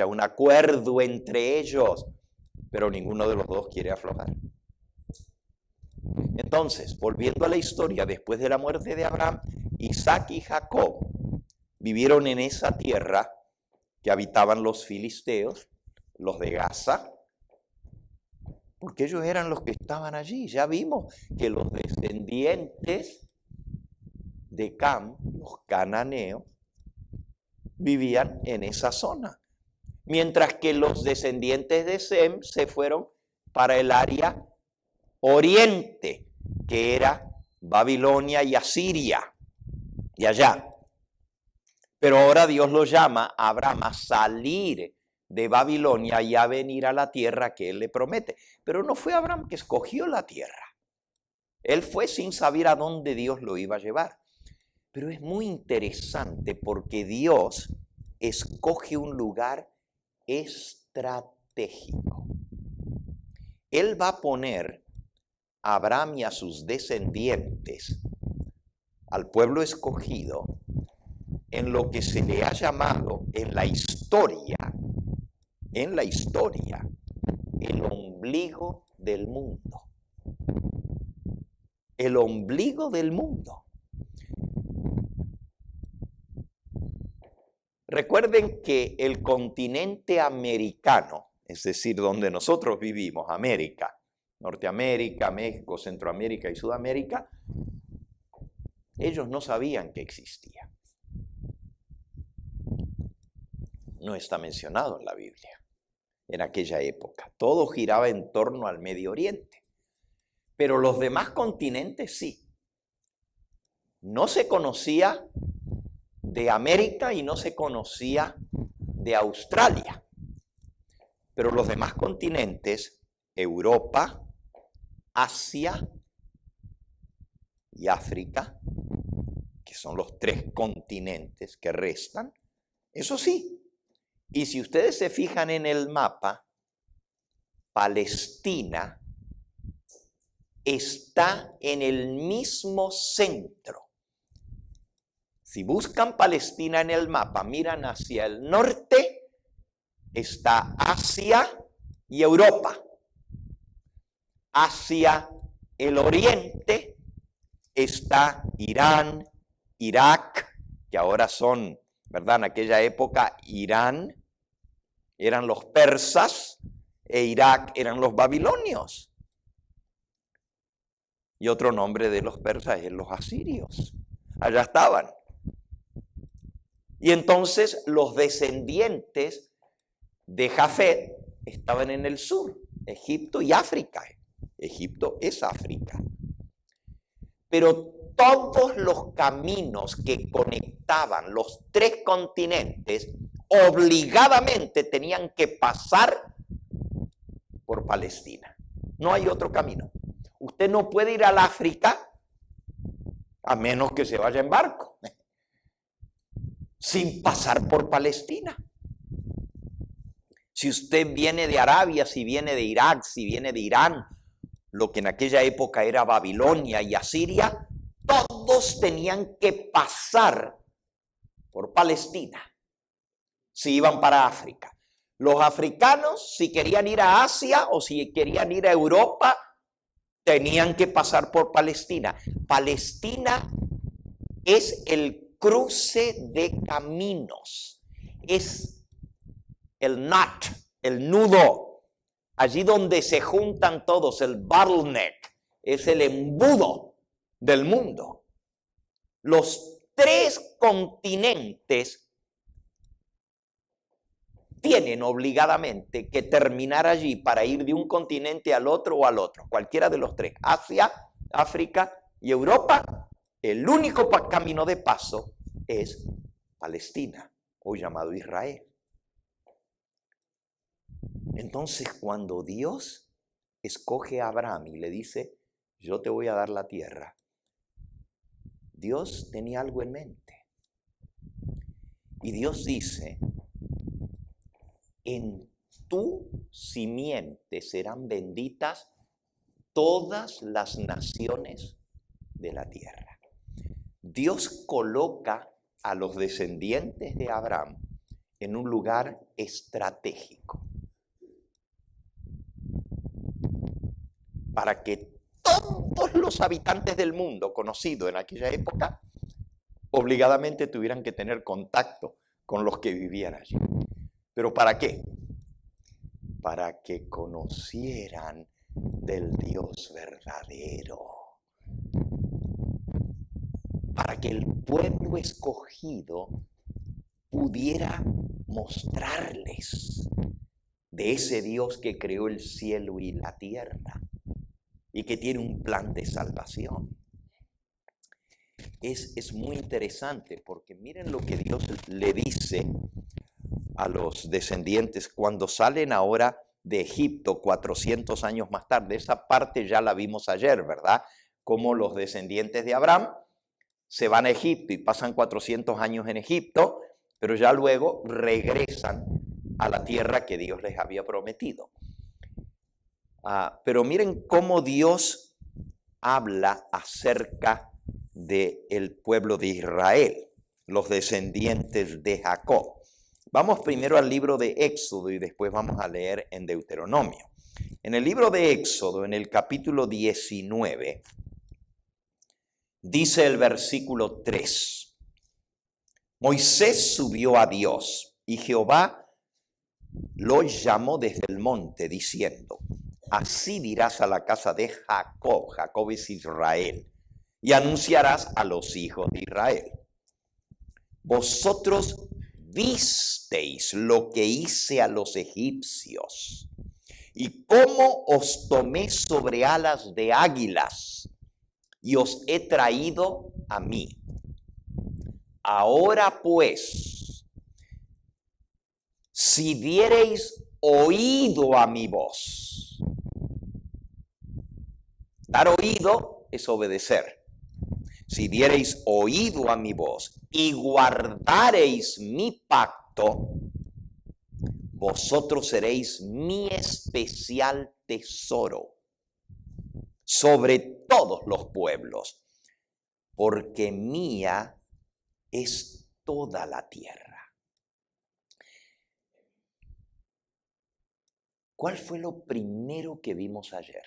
un acuerdo entre ellos. Pero ninguno de los dos quiere aflojar. Entonces, volviendo a la historia, después de la muerte de Abraham, Isaac y Jacob vivieron en esa tierra que habitaban los filisteos, los de Gaza, porque ellos eran los que estaban allí. Ya vimos que los descendientes de Cam, los cananeos, vivían en esa zona, mientras que los descendientes de Sem se fueron para el área oriente, que era Babilonia y Asiria, y allá. Pero ahora Dios lo llama a Abraham a salir de Babilonia y a venir a la tierra que él le promete. Pero no fue Abraham que escogió la tierra. Él fue sin saber a dónde Dios lo iba a llevar. Pero es muy interesante porque Dios escoge un lugar estratégico. Él va a poner a Abraham y a sus descendientes, al pueblo escogido, en lo que se le ha llamado en la historia, el ombligo del mundo. El ombligo del mundo. Recuerden que el continente americano, es decir, donde nosotros vivimos, América, Norteamérica, México, Centroamérica y Sudamérica, ellos no sabían que existía. No está mencionado en la Biblia en aquella época. Todo giraba en torno al Medio Oriente. Pero los demás continentes sí. No se conocía de América y no se conocía de Australia. Pero los demás continentes, Europa, Asia y África, que son los 3 continentes que restan, eso sí. Y si ustedes se fijan en el mapa, Palestina está en el mismo centro. Si buscan Palestina en el mapa, miran hacia el norte, está Asia y Europa. Hacia el oriente está Irán, Irak, que ahora son, ¿verdad? En aquella época Irán eran los persas e Irak eran los babilonios. Y otro nombre de los persas es los asirios. Allá estaban. Y entonces los descendientes de Jafet estaban en el sur, Egipto y África. Egipto es África. Pero todos los caminos que conectaban los 3 continentes obligadamente tenían que pasar por por Palestina. No hay otro camino. Usted no puede ir al África a menos que se vaya en barco, sin pasar por Palestina. Si usted viene de Arabia, si viene de Irak, si viene de Irán, lo que en aquella época era Babilonia y Asiria, todos tenían que pasar por Palestina si iban para África. Los africanos, si querían ir a Asia o si querían ir a Europa, tenían que pasar por Palestina. Palestina es el cruce de caminos, es el knot, el nudo, allí donde se juntan todos, el bottleneck, es el embudo del mundo. Los 3 continentes tienen obligadamente que terminar allí para ir de un continente al otro o al otro, cualquiera de los 3, Asia, África y Europa. El único camino de paso es Palestina, hoy llamado Israel. Entonces, cuando Dios escoge a Abraham y le dice, yo te voy a dar la tierra, Dios tenía algo en mente. Y Dios dice, en tu simiente serán benditas todas las naciones de la tierra. Dios coloca a los descendientes de Abraham en un lugar estratégico para que todos los habitantes del mundo conocido en aquella época obligadamente tuvieran que tener contacto con los que vivían allí. ¿Pero para qué? Para que conocieran del Dios verdadero. Para que el pueblo escogido pudiera mostrarles de ese Dios que creó el cielo y la tierra y que tiene un plan de salvación. Es muy interesante porque miren lo que Dios le dice a los descendientes cuando salen ahora de Egipto 400 años más tarde. Esa parte ya la vimos ayer, ¿verdad? Como los descendientes de Abraham se van a Egipto y pasan 400 años en Egipto, pero ya luego regresan a la tierra que Dios les había prometido. Pero miren cómo Dios habla acerca del pueblo de Israel, los descendientes de Jacob. Vamos primero al libro de Éxodo y después vamos a leer en Deuteronomio. En el libro de Éxodo, en el capítulo 19, dice el versículo 3. Moisés subió a Dios y Jehová lo llamó desde el monte diciendo, así dirás a la casa de Jacob, Jacob es Israel, y anunciarás a los hijos de Israel. Vosotros visteis lo que hice a los egipcios y cómo os tomé sobre alas de águilas y os he traído a mí. Ahora pues, si diereis oído a mi voz. Dar oído es obedecer. Si diereis oído a mi voz y guardareis mi pacto, vosotros seréis mi especial tesoro sobre todos los pueblos, porque mía es toda la tierra. ¿Cuál fue lo primero que vimos ayer?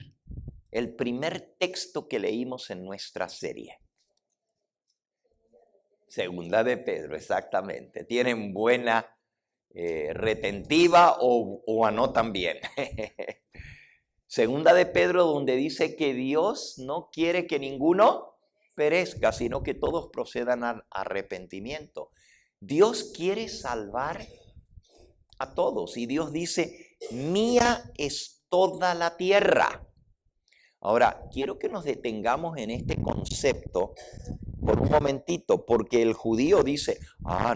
El primer texto que leímos en nuestra serie. Segunda de Pedro, exactamente. ¿Tienen buena retentiva o anotan bien? Segunda de Pedro, donde dice que Dios no quiere que ninguno perezca, sino que todos procedan al arrepentimiento. Dios quiere salvar a todos y Dios dice, mía es toda la tierra. Ahora, quiero que nos detengamos en este concepto por un momentito, porque el judío dice,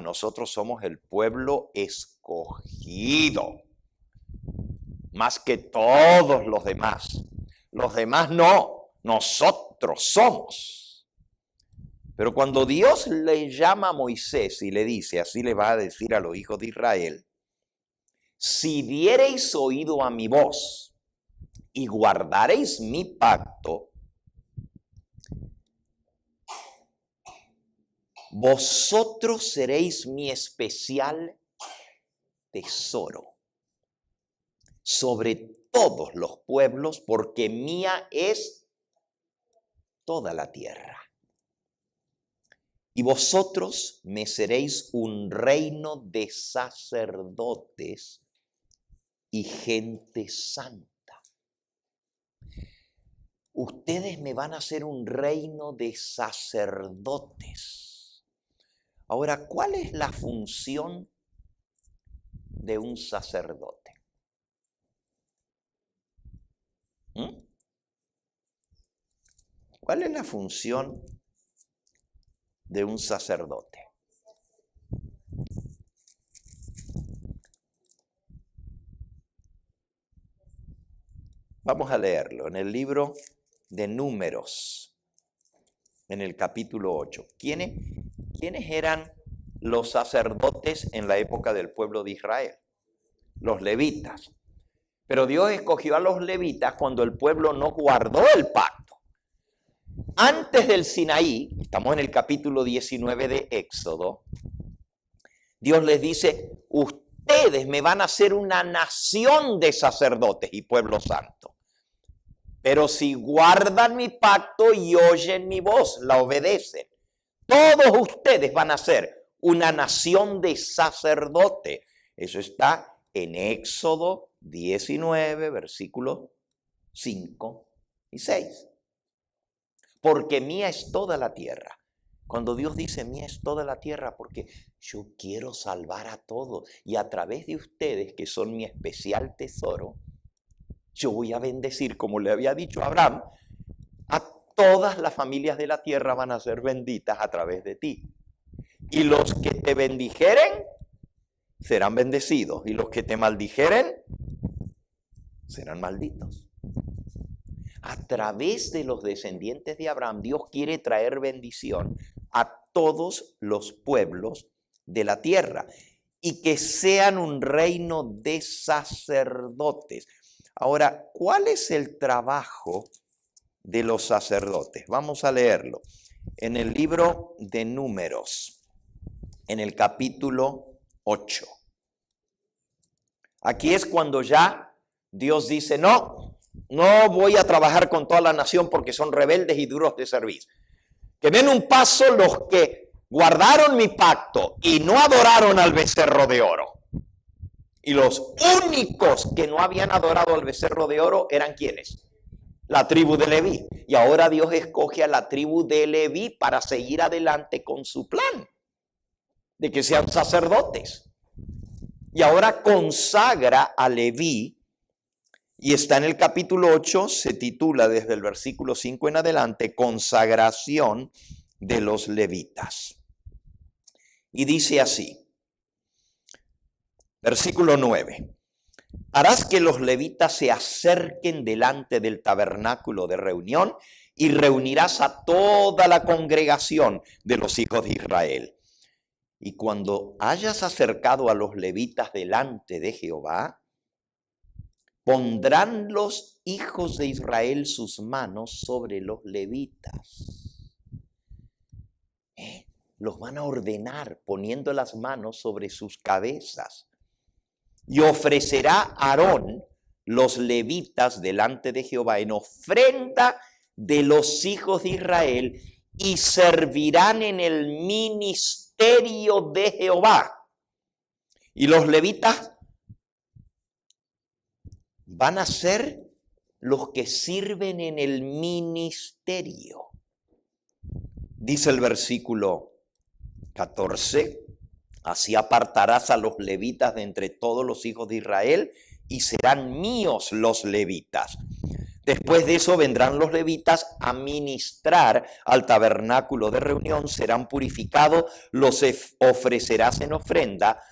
nosotros somos el pueblo escogido. más que todos los demás. Los demás no, nosotros somos. Pero cuando Dios le llama a Moisés y le dice, así le va a decir a los hijos de Israel, si diereis oído a mi voz y guardareis mi pacto, vosotros seréis mi especial tesoro sobre todos los pueblos, porque mía es toda la tierra. Y vosotros me seréis un reino de sacerdotes y gente santa. Ustedes me van a hacer un reino de sacerdotes. Ahora, ¿cuál es la función de un sacerdote? ¿Cuál es la función de un sacerdote? Vamos a leerlo en el libro de Números, en el capítulo 8. ¿Quiénes eran los sacerdotes en la época del pueblo de Israel? Los levitas. Pero Dios escogió a los levitas cuando el pueblo no guardó el pacto. Antes del Sinaí, estamos en el capítulo 19 de Éxodo, Dios les dice, ustedes me van a hacer una nación de sacerdotes y pueblo santo. Pero si guardan mi pacto y oyen mi voz, la obedecen, todos ustedes van a ser una nación de sacerdotes. Eso está en Éxodo 19, versículos 5 y 6. Porque mía es toda la tierra. Cuando Dios dice mía es toda la tierra, porque yo quiero salvar a todos. Y a través de ustedes, que son mi especial tesoro, yo voy a bendecir, como le había dicho a Abraham, a todas las familias de la tierra van a ser benditas a través de ti. Y los que te bendijeren serán bendecidos. Y los que te maldijeren serán malditos. A través de los descendientes de Abraham, Dios quiere traer bendición a todos los pueblos de la tierra y que sean un reino de sacerdotes. Ahora, ¿cuál es el trabajo de los sacerdotes? Vamos a leerlo en el libro de Números, en el capítulo 8. Aquí es cuando ya Dios dice, no voy a trabajar con toda la nación porque son rebeldes y duros de servir. Que den un paso los que guardaron mi pacto y no adoraron al becerro de oro. Y los únicos que no habían adorado al becerro de oro eran ¿quiénes? La tribu de Leví. Y ahora Dios escoge a la tribu de Leví para seguir adelante con su plan de que sean sacerdotes. Y ahora consagra a Leví. Y está en el capítulo 8, se titula desde el versículo 5 en adelante, consagración de los levitas. Y dice así, versículo 9, harás que los levitas se acerquen delante del tabernáculo de reunión y reunirás a toda la congregación de los hijos de Israel. Y cuando hayas acercado a los levitas delante de Jehová, pondrán los hijos de Israel sus manos sobre los levitas. Los van a ordenar poniendo las manos sobre sus cabezas. Y ofrecerá Aarón los levitas delante de Jehová en ofrenda de los hijos de Israel y servirán en el ministerio de Jehová. Y los levitas van a ser los que sirven en el ministerio. Dice el versículo 14, así apartarás a los levitas de entre todos los hijos de Israel y serán míos los levitas. Después de eso vendrán los levitas a ministrar al tabernáculo de reunión, serán purificados, los ofrecerás en ofrenda,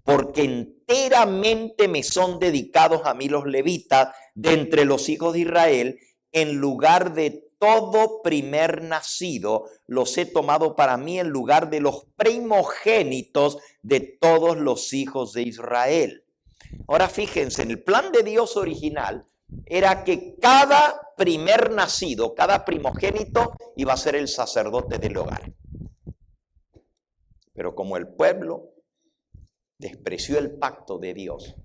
porque enteramente me son dedicados a mí los levitas de entre los hijos de Israel, en lugar de todo primer nacido, los he tomado para mí en lugar de los primogénitos de todos los hijos de Israel. Ahora fíjense, en el plan de Dios original era que cada primer nacido, cada primogénito iba a ser el sacerdote del hogar. Pero como el pueblo despreció el pacto de Dios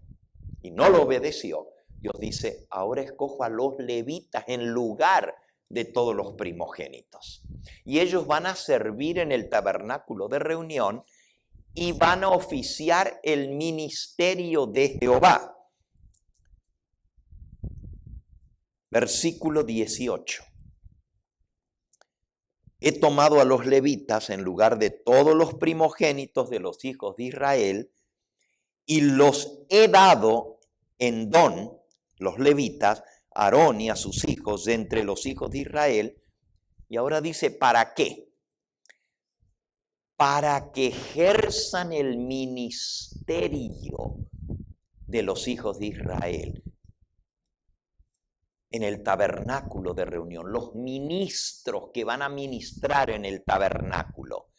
y no lo obedeció, Dios dice, ahora escojo a los levitas en lugar de todos los primogénitos. Y ellos van a servir en el tabernáculo de reunión y van a oficiar el ministerio de Jehová. Versículo 18. He tomado a los levitas en lugar de todos los primogénitos de los hijos de Israel y los he dado en don, los levitas, a Aarón y a sus hijos de entre los hijos de Israel. Y ahora dice, ¿para qué? Para que ejerzan el ministerio de los hijos de Israel en el tabernáculo de reunión, los ministros que van a ministrar en el tabernáculo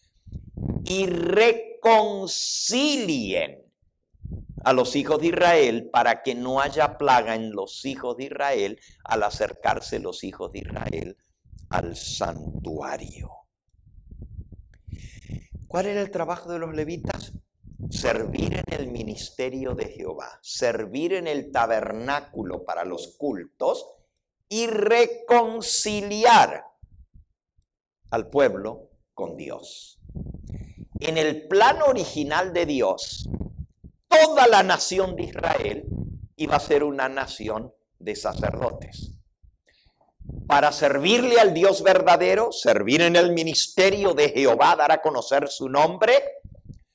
y reconcilien a los hijos de Israel para que no haya plaga en los hijos de Israel al acercarse los hijos de Israel al santuario. ¿Cuál era el trabajo de los levitas? Servir en el ministerio de Jehová, servir en el tabernáculo para los cultos y reconciliar al pueblo con Dios. En el plan original de Dios, toda la nación de Israel iba a ser una nación de sacerdotes. Para servirle al Dios verdadero, servir en el ministerio de Jehová, dar a conocer su nombre,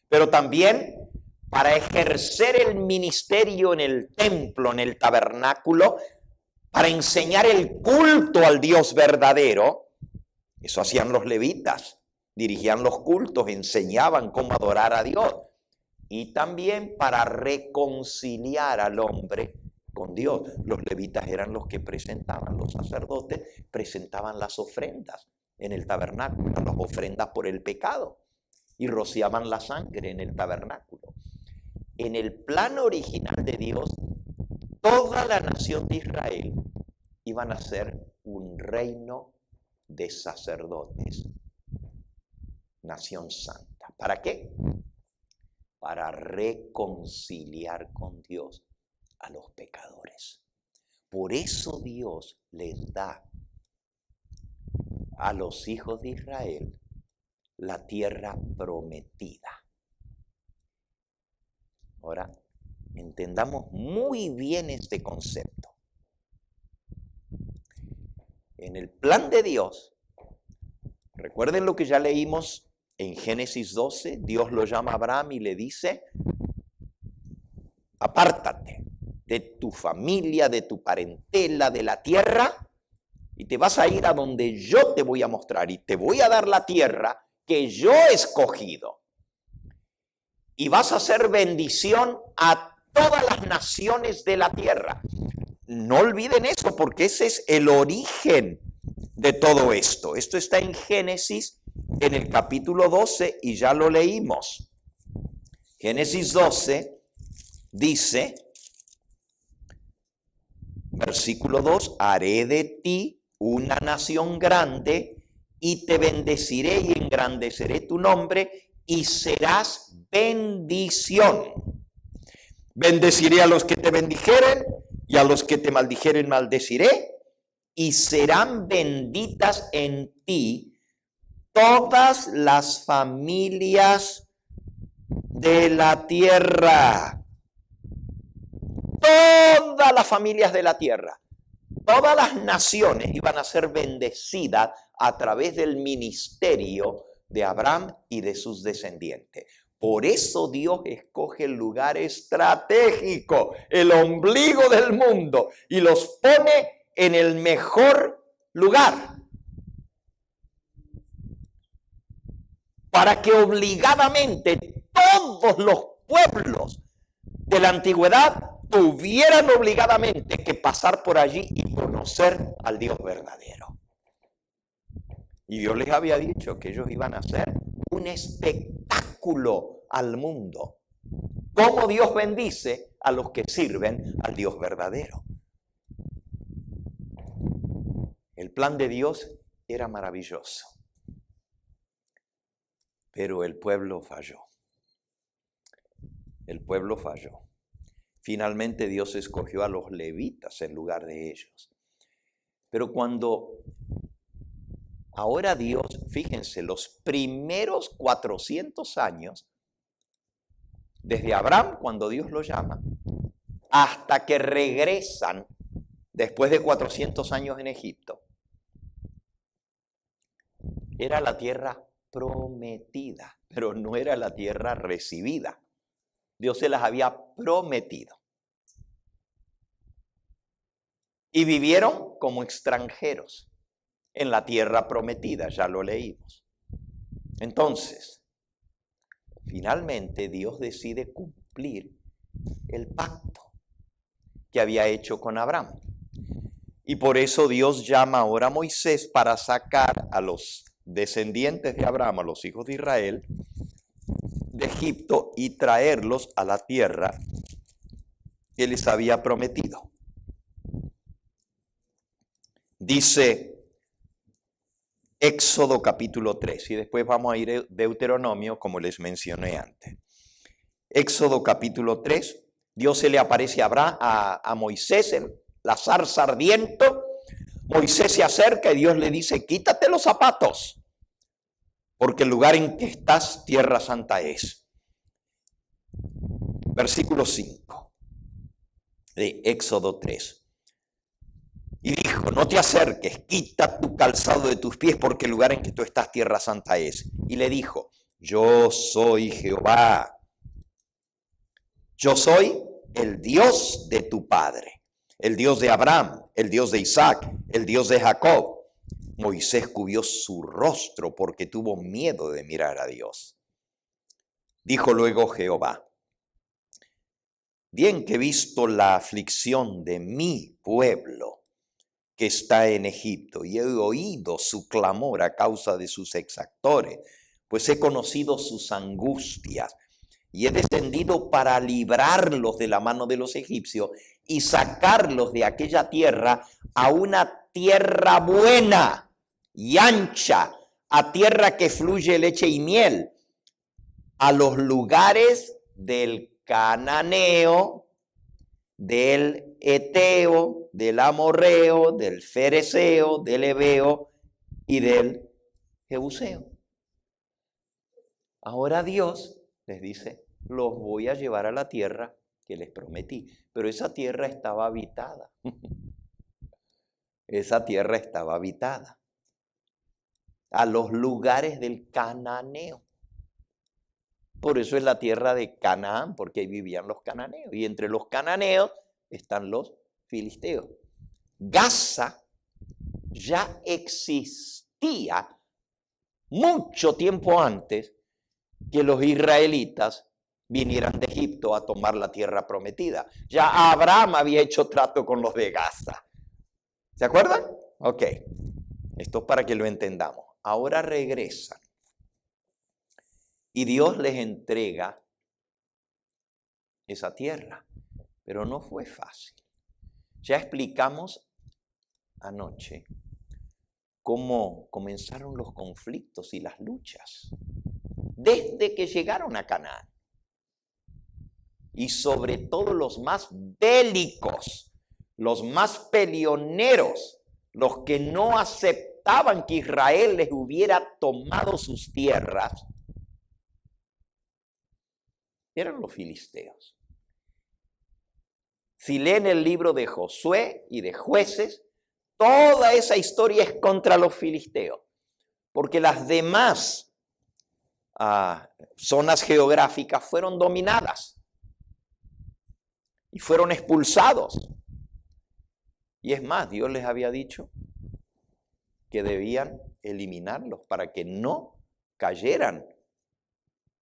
pero también para ejercer el ministerio en el templo, en el tabernáculo, para enseñar el culto al Dios verdadero. Eso hacían los levitas, dirigían los cultos, enseñaban cómo adorar a Dios. Y también para reconciliar al hombre con Dios. Los levitas eran los que presentaban, los sacerdotes presentaban las ofrendas en el tabernáculo, las ofrendas por el pecado, y rociaban la sangre en el tabernáculo. En el plan original de Dios, toda la nación de Israel iban a ser un reino de sacerdotes, nación santa. ¿Para qué? Para reconciliar con Dios a los pecadores. Por eso Dios les da a los hijos de Israel la tierra prometida. Ahora, entendamos muy bien este concepto. En el plan de Dios, recuerden lo que ya leímos en Génesis 12, Dios lo llama a Abraham y le dice, apártate de tu familia, de tu parentela, de la tierra, y te vas a ir a donde yo te voy a mostrar, y te voy a dar la tierra que yo he escogido. Y vas a hacer bendición a todas las naciones de la tierra. No olviden eso, porque ese es el origen de todo esto. Esto está en Génesis, en el capítulo 12, y ya lo leímos. Génesis 12 dice, versículo 2, haré de ti una nación grande y te bendeciré y engrandeceré tu nombre y serás bendición. Bendeciré a los que te bendijeren y a los que te maldijeren maldeciré, y serán benditas en ti todas las familias de la tierra. Todas las familias de la tierra, todas las naciones iban a ser bendecidas a través del ministerio de Abraham y de sus descendientes. Por eso Dios escoge el lugar estratégico, el ombligo del mundo, y los pone en el mejor lugar, para que obligadamente todos los pueblos de la antigüedad tuvieran obligadamente que pasar por allí y conocer al Dios verdadero. Y Dios les había dicho que ellos iban a hacer un espectáculo al mundo. Cómo Dios bendice a los que sirven al Dios verdadero. El plan de Dios era maravilloso, pero el pueblo falló. El pueblo falló. Finalmente Dios escogió a los levitas en lugar de ellos. Pero ahora Dios, fíjense, los primeros 400 años, desde Abraham, cuando Dios lo llama, hasta que regresan después de 400 años en Egipto, era la tierra prometida, pero no era la tierra recibida. Dios se las había prometido. Y vivieron como extranjeros en la tierra prometida, ya lo leímos. Entonces, finalmente Dios decide cumplir el pacto que había hecho con Abraham. Y por eso Dios llama ahora a Moisés para sacar a los descendientes de Abraham, a los hijos de Israel, de Egipto y traerlos a la tierra que les había prometido. Dice Éxodo capítulo 3, y después vamos a ir a Deuteronomio, como les mencioné antes. Éxodo capítulo 3, Dios se le aparece a Moisés en la zarza ardiente. Moisés se acerca y Dios le dice, quítate los zapatos, porque el lugar en que estás, tierra santa es. Versículo 5 de Éxodo 3. Y dijo, no te acerques, quita tu calzado de tus pies, porque el lugar en que tú estás, tierra santa es. Y le dijo, yo soy Jehová. Yo soy el Dios de tu padre, el Dios de Abraham, el Dios de Isaac, el Dios de Jacob. Moisés cubrió su rostro porque tuvo miedo de mirar a Dios. Dijo luego Jehová, bien que he visto la aflicción de mi pueblo que está en Egipto, y he oído su clamor a causa de sus exactores, pues he conocido sus angustias, y he descendido para librarlos de la mano de los egipcios y sacarlos de aquella tierra a una tierra buena y ancha, a tierra que fluye leche y miel, a los lugares del cananeo, del eteo, del amorreo, del fereceo, del heveo y del jebuseo. Ahora Dios les dice, los voy a llevar a la tierra que les prometí, pero esa tierra estaba habitada. Esa tierra estaba habitada. A los lugares del cananeo. Por eso es la tierra de Canaán, porque ahí vivían los cananeos. Y entre los cananeos están los filisteos. Gaza ya existía mucho tiempo antes que los israelitas vinieran de Egipto a tomar la tierra prometida. Ya Abraham había hecho trato con los de Gaza. ¿Se acuerdan? Ok. Esto es para que lo entendamos. Ahora regresan. Y Dios les entrega esa tierra. Pero no fue fácil. Ya explicamos anoche cómo comenzaron los conflictos y las luchas desde que llegaron a Canaán. Y sobre todo los más bélicos, los más peleoneros, los que no aceptaban que Israel les hubiera tomado sus tierras, eran los filisteos. Si leen el libro de Josué y de Jueces, toda esa historia es contra los filisteos, porque las demás zonas geográficas fueron dominadas y fueron expulsados. Y es más, Dios les había dicho que debían eliminarlos para que no cayeran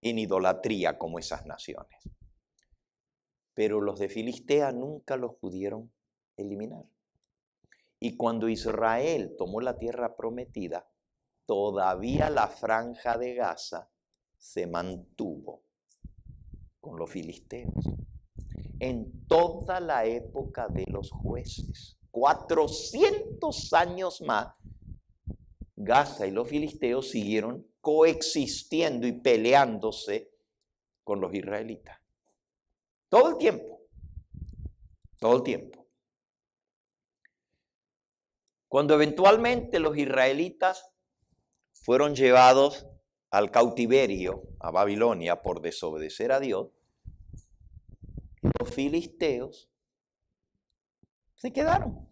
en idolatría como esas naciones. pero los de Filistea nunca los pudieron eliminar. Y cuando Israel tomó la tierra prometida, todavía la franja de Gaza se mantuvo con los filisteos. En toda la época de los jueces, 400 años más, Gaza y los filisteos siguieron coexistiendo y peleándose con los israelitas. Todo el tiempo. Todo el tiempo. Cuando eventualmente los israelitas fueron llevados al cautiverio, a Babilonia, por desobedecer a Dios, los filisteos se quedaron.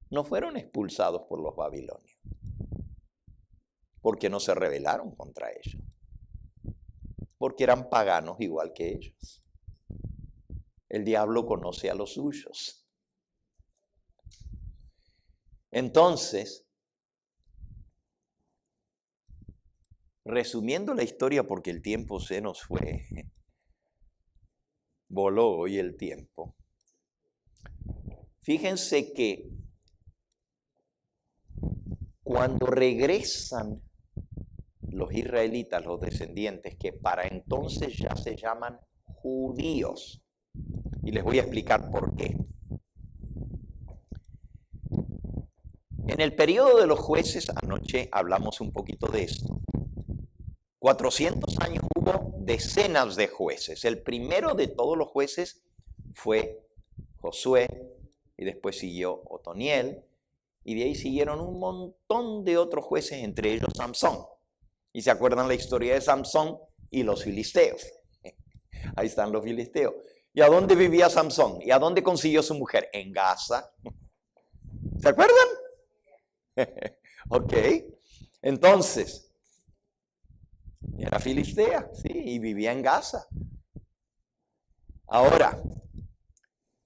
No fueron expulsados por los babilonios, porque no se rebelaron contra ellos, porque eran paganos igual que ellos. El diablo conoce a los suyos. Entonces, resumiendo la historia, porque el tiempo se nos fue, voló hoy el tiempo. Fíjense que cuando regresan los israelitas, los descendientes, que para entonces ya se llaman judíos, y les voy a explicar por qué. En el periodo de los jueces, anoche hablamos un poquito de esto. 400 años hubo decenas de jueces. El primero de todos los jueces fue Josué, y después siguió Otoniel, y de ahí siguieron un montón de otros jueces, entre ellos Samsón. Y se acuerdan la historia de Samsón y los filisteos. Ahí están los filisteos. ¿Y a dónde vivía Samsón? ¿Y a dónde consiguió su mujer? En Gaza. ¿Se acuerdan? Ok. Entonces, era filistea, sí, y vivía en Gaza. Ahora,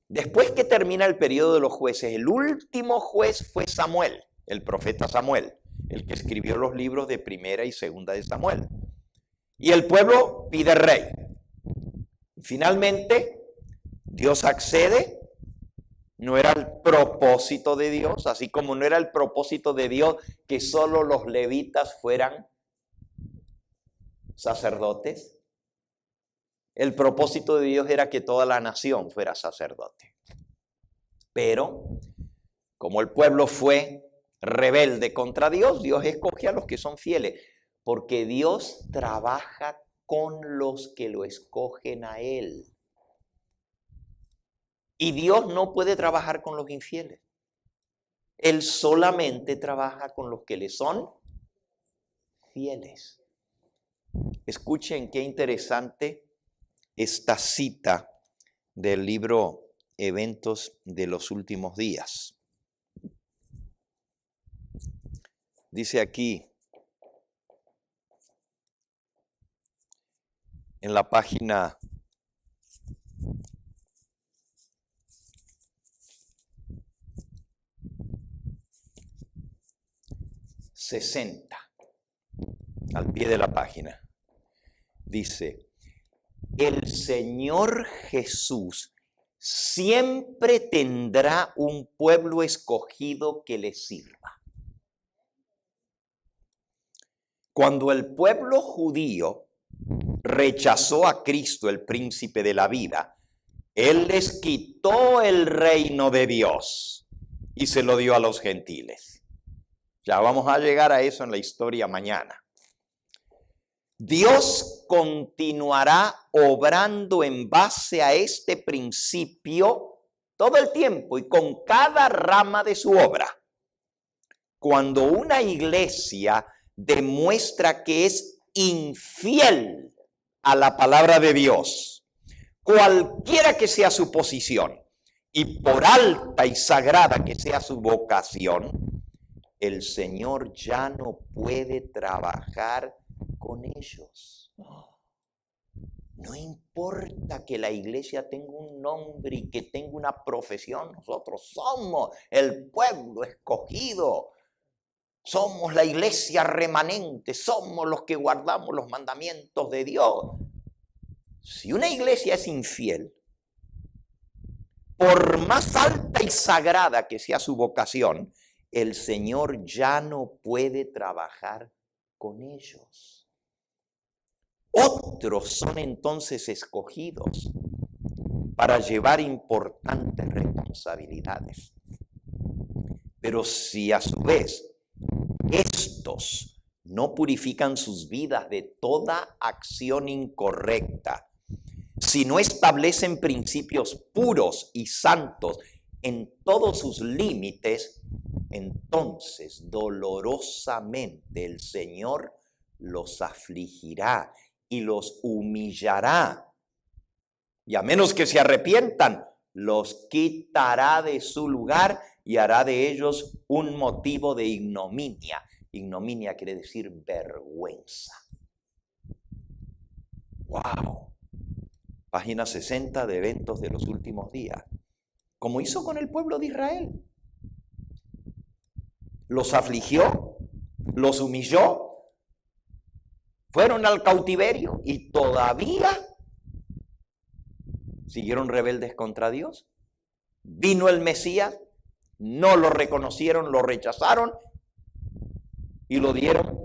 después que termina el periodo de los jueces, el último juez fue Samuel, el profeta Samuel, el que escribió los libros de Primera y Segunda de Samuel. Y el pueblo pide rey. Finalmente, Dios accede. No era el propósito de Dios, así como no era el propósito de Dios que solo los levitas fueran sacerdotes. El propósito de Dios era que toda la nación fuera sacerdote. Pero, como el pueblo fue rebelde contra Dios, Dios escoge a los que son fieles, porque Dios trabaja con los que lo escogen a Él. Y Dios no puede trabajar con los infieles. Él solamente trabaja con los que le son fieles. Escuchen qué interesante esta cita del libro Eventos de los Últimos Días. Dice aquí, en la página 60, al pie de la página, dice: el Señor Jesús siempre tendrá un pueblo escogido que le sirva. Cuando el pueblo judío rechazó a Cristo, el príncipe de la vida, Él les quitó el reino de Dios y se lo dio a los gentiles. Ya vamos a llegar a eso en la historia mañana. Dios continuará obrando en base a este principio todo el tiempo y con cada rama de su obra. Cuando una iglesia demuestra que es infiel a la palabra de Dios, cualquiera que sea su posición y por alta y sagrada que sea su vocación, el Señor ya no puede trabajar con ellos. No importa que la iglesia tenga un nombre y que tenga una profesión, nosotros somos el pueblo escogido, somos la iglesia remanente, somos los que guardamos los mandamientos de Dios. Si una iglesia es infiel, por más alta y sagrada que sea su vocación, el Señor ya no puede trabajar con ellos. Otros son entonces escogidos para llevar importantes responsabilidades. Pero si a su vez estos no purifican sus vidas de toda acción incorrecta, si no establecen principios puros y santos en todos sus límites, entonces dolorosamente el Señor los afligirá y los humillará. Y a menos que se arrepientan, los quitará de su lugar y hará de ellos un motivo de ignominia. Ignominia quiere decir vergüenza. ¡Wow! Página 60 de Eventos de los Últimos Días. Como hizo con el pueblo de Israel. Los afligió, los humilló, fueron al cautiverio y todavía siguieron rebeldes contra Dios. Vino el Mesías, no lo reconocieron, lo rechazaron y lo dieron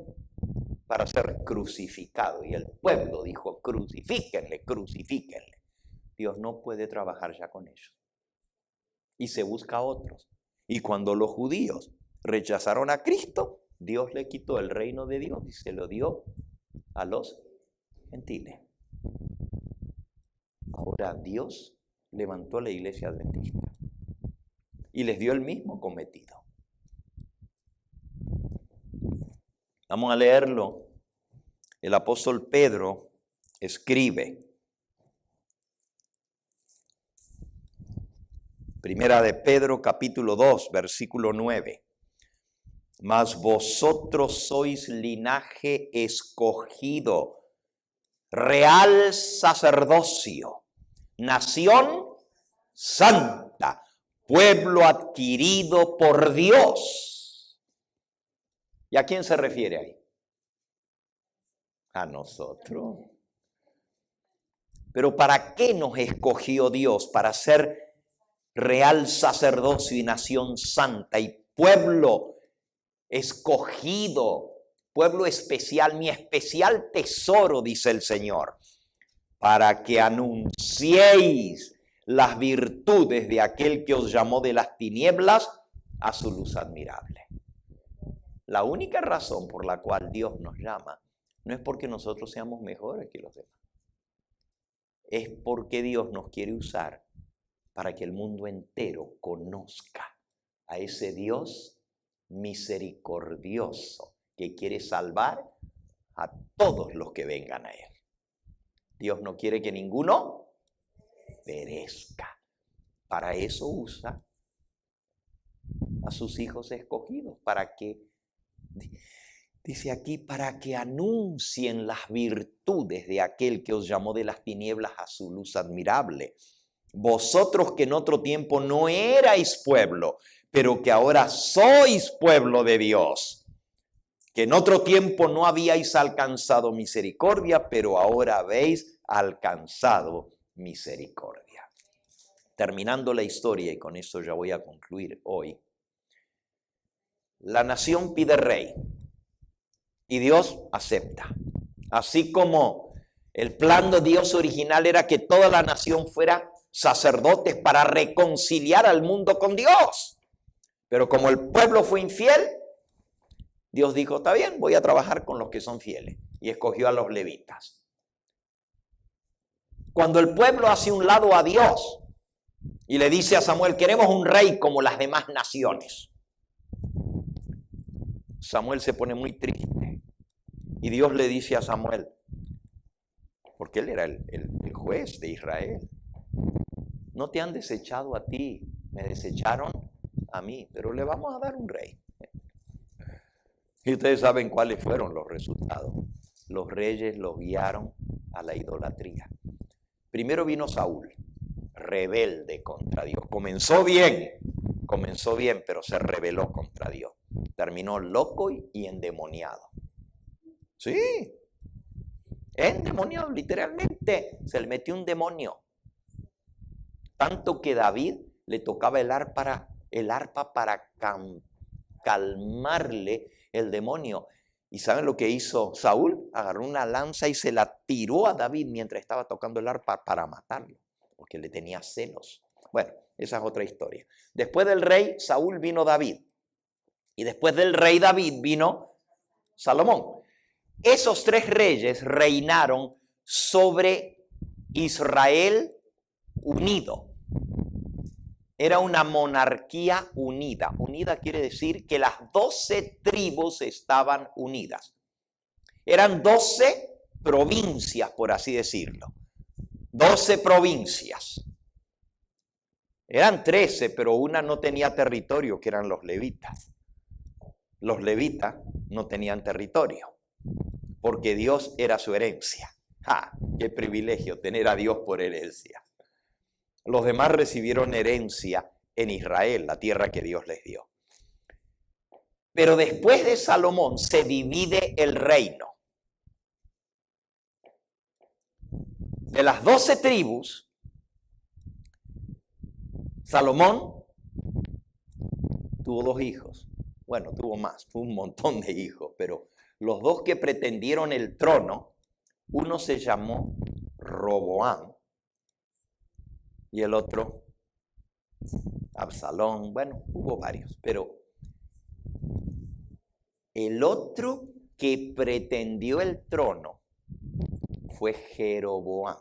para ser crucificado. Y el pueblo dijo, crucifíquenle, crucifíquenle. Dios no puede trabajar ya con ellos. Y se busca a otros. Y cuando los judíos rechazaron a Cristo, Dios le quitó el reino de Dios y se lo dio a los gentiles. Ahora Dios levantó la iglesia adventista y les dio el mismo cometido. Vamos a leerlo. El apóstol Pedro escribe. Primera de Pedro, capítulo 2, versículo 9. Mas vosotros sois linaje escogido, real sacerdocio, nación santa, pueblo adquirido por Dios. ¿Y a quién se refiere ahí? A nosotros. Pero ¿para qué nos escogió Dios? Para ser real sacerdocio y nación santa y pueblo escogido, pueblo especial, mi especial tesoro, dice el Señor, para que anunciéis las virtudes de aquel que os llamó de las tinieblas a su luz admirable. La única razón por la cual Dios nos llama no es porque nosotros seamos mejores que los demás. Es porque Dios nos quiere usar para que el mundo entero conozca a ese Dios misericordioso que quiere salvar a todos los que vengan a Él. Dios no quiere que ninguno perezca. Para eso usa a sus hijos escogidos, para que, dice aquí, para que anuncien las virtudes de aquel que os llamó de las tinieblas a su luz admirable. Vosotros que en otro tiempo no erais pueblo, pero que ahora sois pueblo de Dios, que en otro tiempo no habíais alcanzado misericordia, pero ahora habéis alcanzado misericordia. Terminando la historia, y con esto ya voy a concluir hoy. La nación pide rey y Dios acepta. Así como el plan de Dios original era que toda la nación fuera sacerdotes para reconciliar al mundo con Dios. Pero como el pueblo fue infiel, Dios dijo, está bien, voy a trabajar con los que son fieles. Y escogió a los levitas. Cuando el pueblo hace un lado a Dios y le dice a Samuel, queremos un rey como las demás naciones, Samuel se pone muy triste. Y Dios le dice a Samuel, porque él era el juez de Israel, no te han desechado a ti, me desecharon a mí, pero le vamos a dar un rey. Y ustedes saben cuáles fueron los resultados. Los reyes los guiaron a la idolatría. Primero vino Saúl, rebelde contra Dios. Comenzó bien, pero se rebeló contra Dios. Terminó loco y endemoniado. Sí, endemoniado, literalmente. Se le metió un demonio. Tanto que David le tocaba el arpa para calmarle el demonio. ¿Y saben lo que hizo Saúl? Agarró una lanza y se la tiró a David mientras estaba tocando el arpa para matarlo, porque le tenía celos. Bueno, esa es otra historia. Después del rey Saúl vino David. Y después del rey David vino Salomón. Esos 3 reyes reinaron sobre Israel unido. Era una monarquía unida. Unida quiere decir que las 12 tribus estaban unidas. Eran 12 provincias, por así decirlo. 12 provincias. Eran 13, pero una no tenía territorio, que eran los levitas. Los levitas no tenían territorio, porque Dios era su herencia. ¡Ja! ¡Qué privilegio tener a Dios por herencia! Los demás recibieron herencia en Israel, la tierra que Dios les dio. Pero después de Salomón se divide el reino. De las 12 tribus, Salomón tuvo 2 hijos. Bueno, tuvo más, tuvo un montón de hijos, pero los 2 que pretendieron el trono, uno se llamó Roboam y el otro Absalón. Bueno, hubo varios, pero el otro que pretendió el trono fue Jeroboam.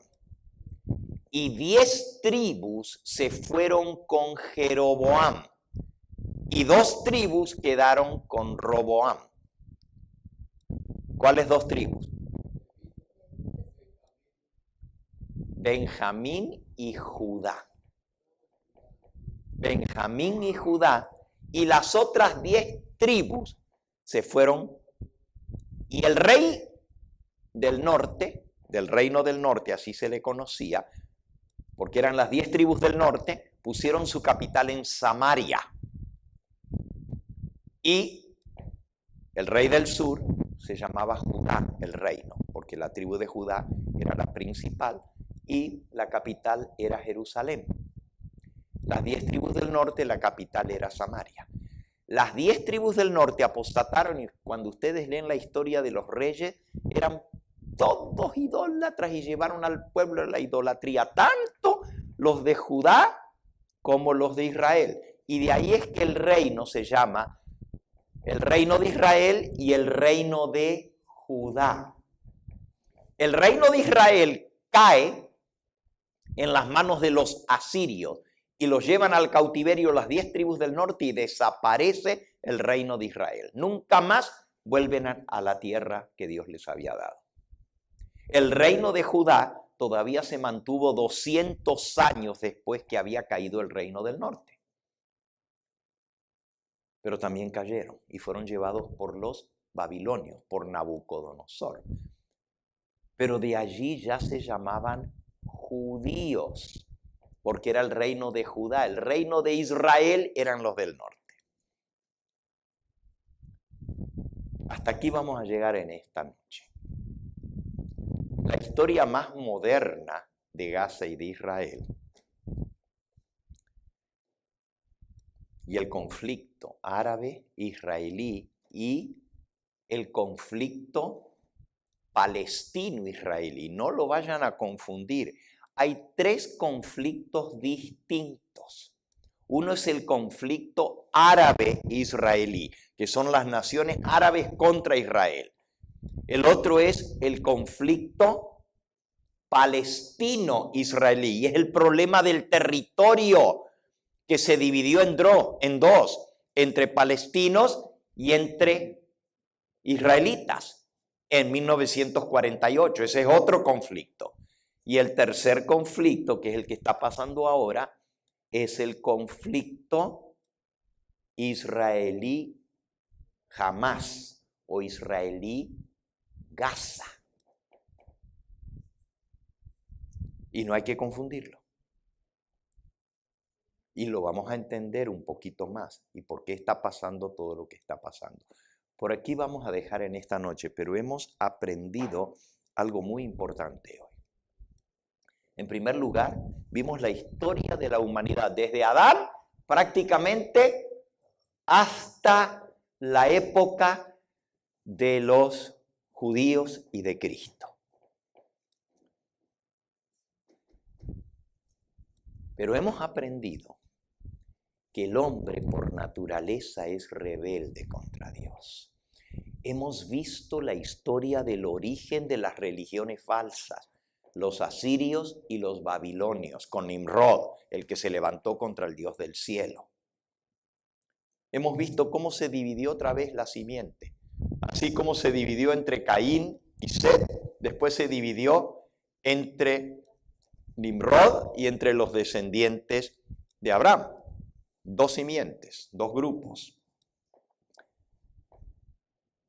Y 10 tribus se fueron con Jeroboam. Y 2 tribus quedaron con Roboam. ¿Cuáles 2 tribus? Benjamín y Judá. Benjamín y Judá. Y las otras 10 tribus se fueron. Y el rey del norte, del reino del norte, así se le conocía, porque eran las 10 tribus del norte, pusieron su capital en Samaria. Y el rey del sur se llamaba Judá, el reino, porque la tribu de Judá era la principal y la capital era Jerusalén. Las 10 tribus del norte, la capital era Samaria. Las 10 tribus del norte apostataron y cuando ustedes leen la historia de los reyes, eran todos idólatras y llevaron al pueblo a la idolatría, tanto los de Judá como los de Israel. Y de ahí es que el reino se llama el reino de Israel y el reino de Judá. El reino de Israel cae en las manos de los asirios y los llevan al cautiverio las 10 tribus del norte y desaparece el reino de Israel. Nunca más vuelven a la tierra que Dios les había dado. El reino de Judá todavía se mantuvo 200 años después que había caído el reino del norte. Pero también cayeron y fueron llevados por los babilonios, por Nabucodonosor. Pero de allí ya se llamaban judíos, porque era el reino de Judá. El reino de Israel eran los del norte. Hasta aquí vamos a llegar en esta noche. La historia más moderna de Gaza y de Israel y el conflicto árabe-israelí y el conflicto palestino-israelí. No lo vayan a confundir. Hay 3 conflictos distintos. Uno es el conflicto árabe-israelí, que son las naciones árabes contra Israel. El otro es el conflicto palestino-israelí, y es el problema del territorio que se dividió en dos, entre palestinos y entre israelitas en 1948. Ese es otro conflicto. Y el tercer conflicto, que es el que está pasando ahora, es el conflicto israelí-Hamás o israelí-Gaza. Y no hay que confundirlo. Y lo vamos a entender un poquito más y por qué está pasando todo lo que está pasando. Por aquí vamos a dejar en esta noche, pero hemos aprendido algo muy importante hoy. En primer lugar, vimos la historia de la humanidad, desde Adán prácticamente hasta la época de los judíos y de Cristo. Pero hemos aprendido que el hombre por naturaleza es rebelde contra Dios. Hemos visto la historia del origen de las religiones falsas, los asirios y los babilonios, con Nimrod, el que se levantó contra el Dios del cielo. Hemos visto cómo se dividió otra vez la simiente, así como se dividió entre Caín y Set, después se dividió entre Nimrod y entre los descendientes de Abraham. Dos simientes, dos grupos.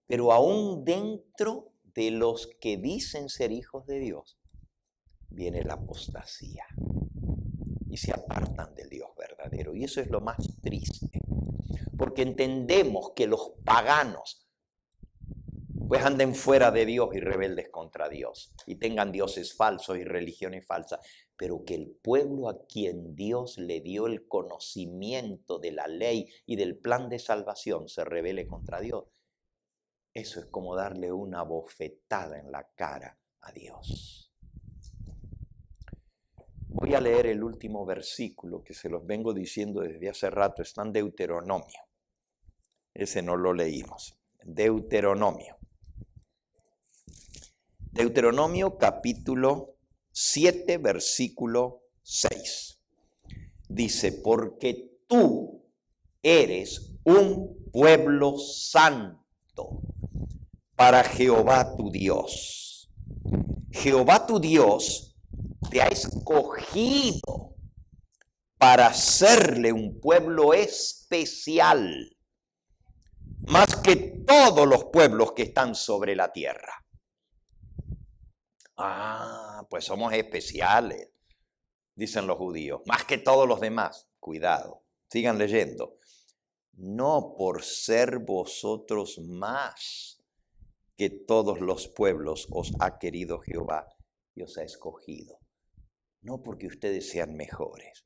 Pero aún dentro de los que dicen ser hijos de Dios, viene la apostasía y se apartan del Dios verdadero. Y eso es lo más triste, porque entendemos que los paganos pues anden fuera de Dios y rebeldes contra Dios y tengan dioses falsos y religiones falsas, pero que el pueblo a quien Dios le dio el conocimiento de la ley y del plan de salvación se rebele contra Dios. Eso es como darle una bofetada en la cara a Dios. Voy a leer el último versículo que se los vengo diciendo desde hace rato. Está en Deuteronomio. Ese no lo leímos. Deuteronomio. Deuteronomio capítulo 7, versículo 6. Dice, porque tú eres un pueblo santo para Jehová tu Dios. Jehová tu Dios te ha escogido para serle un pueblo especial, más que todos los pueblos que están sobre la tierra. Pues somos especiales, dicen los judíos, más que todos los demás. Cuidado, sigan leyendo. No por ser vosotros más que todos los pueblos os ha querido Jehová y os ha escogido. No porque ustedes sean mejores,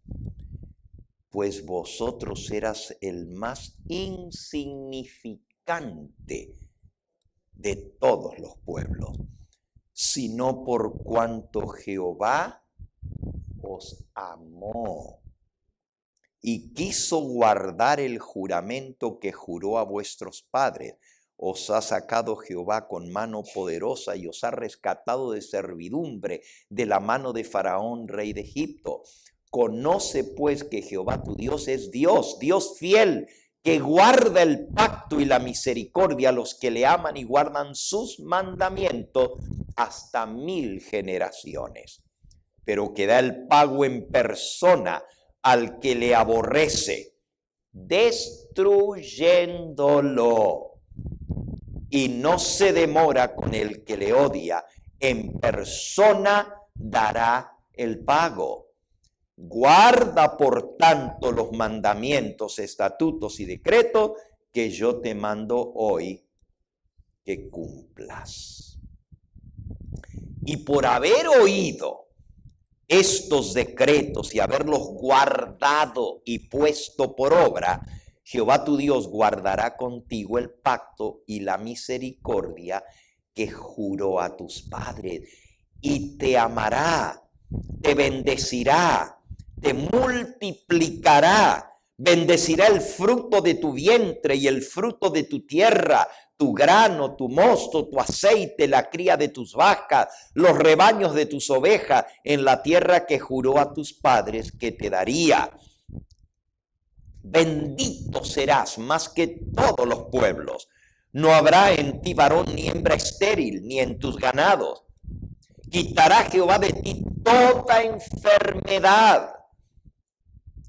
pues vosotros eras el más insignificante de todos los pueblos, sino por cuanto Jehová os amó y quiso guardar el juramento que juró a vuestros padres. Os ha sacado Jehová con mano poderosa y os ha rescatado de servidumbre de la mano de Faraón, rey de Egipto. Conoce pues que Jehová tu Dios es Dios, Dios fiel, que guarda el pacto y la misericordia a los que le aman y guardan sus mandamientos hasta 1000 generaciones, pero que da el pago en persona al que le aborrece, destruyéndolo, y no se demora con el que le odia, en persona dará el pago. Guarda, por tanto, los mandamientos, estatutos y decretos que yo te mando hoy que cumplas. Y por haber oído estos decretos y haberlos guardado y puesto por obra, Jehová tu Dios guardará contigo el pacto y la misericordia que juró a tus padres, y te amará, te bendecirá, te multiplicará, bendecirá el fruto de tu vientre y el fruto de tu tierra, tu grano, tu mosto, tu aceite, la cría de tus vacas, los rebaños de tus ovejas, en la tierra que juró a tus padres que te daría. Bendito serás más que todos los pueblos. No habrá en ti varón ni hembra estéril, ni en tus ganados. Quitará Jehová de ti toda enfermedad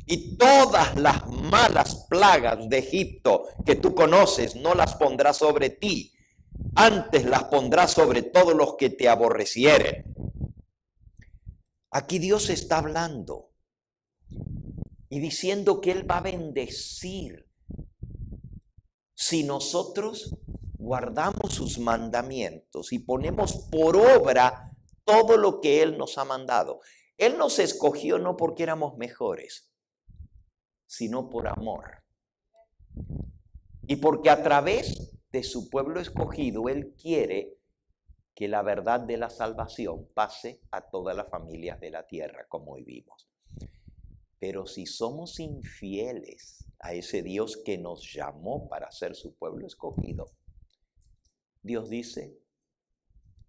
y todas las malas plagas de Egipto que tú conoces, no las pondrá sobre ti. Antes las pondrá sobre todos los que te aborrecieren. Aquí Dios está hablando y diciendo que Él va a bendecir si nosotros guardamos sus mandamientos y ponemos por obra todo lo que Él nos ha mandado. Él nos escogió no porque éramos mejores, sino por amor. Y porque a través de su pueblo escogido, Él quiere que la verdad de la salvación pase a todas las familias de la tierra, como hoy vimos. Pero si somos infieles a ese Dios que nos llamó para ser su pueblo escogido, Dios dice,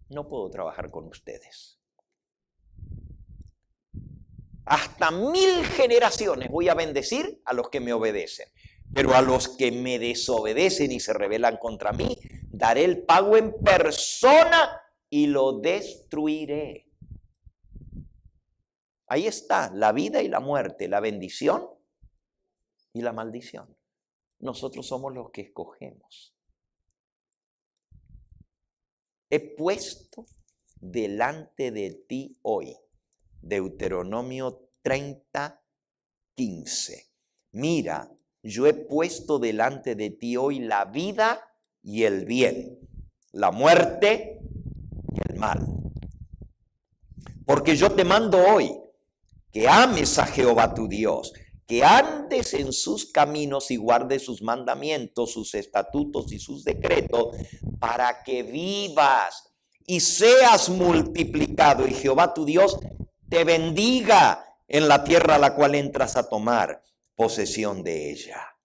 no puedo trabajar con ustedes. Hasta 1000 generaciones voy a bendecir a los que me obedecen. Pero a los que me desobedecen y se rebelan contra mí, daré el pago en persona y lo destruiré. Ahí está la vida y la muerte, la bendición y la maldición. Nosotros somos los que escogemos. He puesto delante de ti hoy, Deuteronomio 30:15. Mira, yo he puesto delante de ti hoy la vida y el bien, la muerte y el mal. Porque yo te mando hoy que ames a Jehová tu Dios, que andes en sus caminos y guardes sus mandamientos, sus estatutos y sus decretos, para que vivas y seas multiplicado, y Jehová tu Dios te bendiga en la tierra a la cual entras a tomar posesión de ella.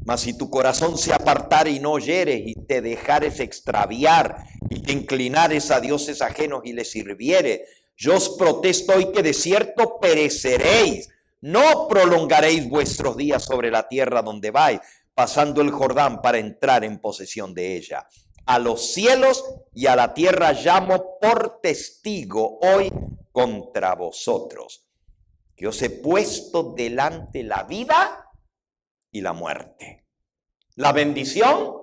Mas si tu corazón se apartare y no oyeres y te dejares extraviar y te inclinares a dioses ajenos y les sirvieres, yo os protesto hoy que de cierto pereceréis. No prolongaréis vuestros días sobre la tierra donde vais, pasando el Jordán para entrar en posesión de ella. A los cielos y a la tierra llamo por testigo hoy contra vosotros, que os he puesto delante la vida y la muerte, la bendición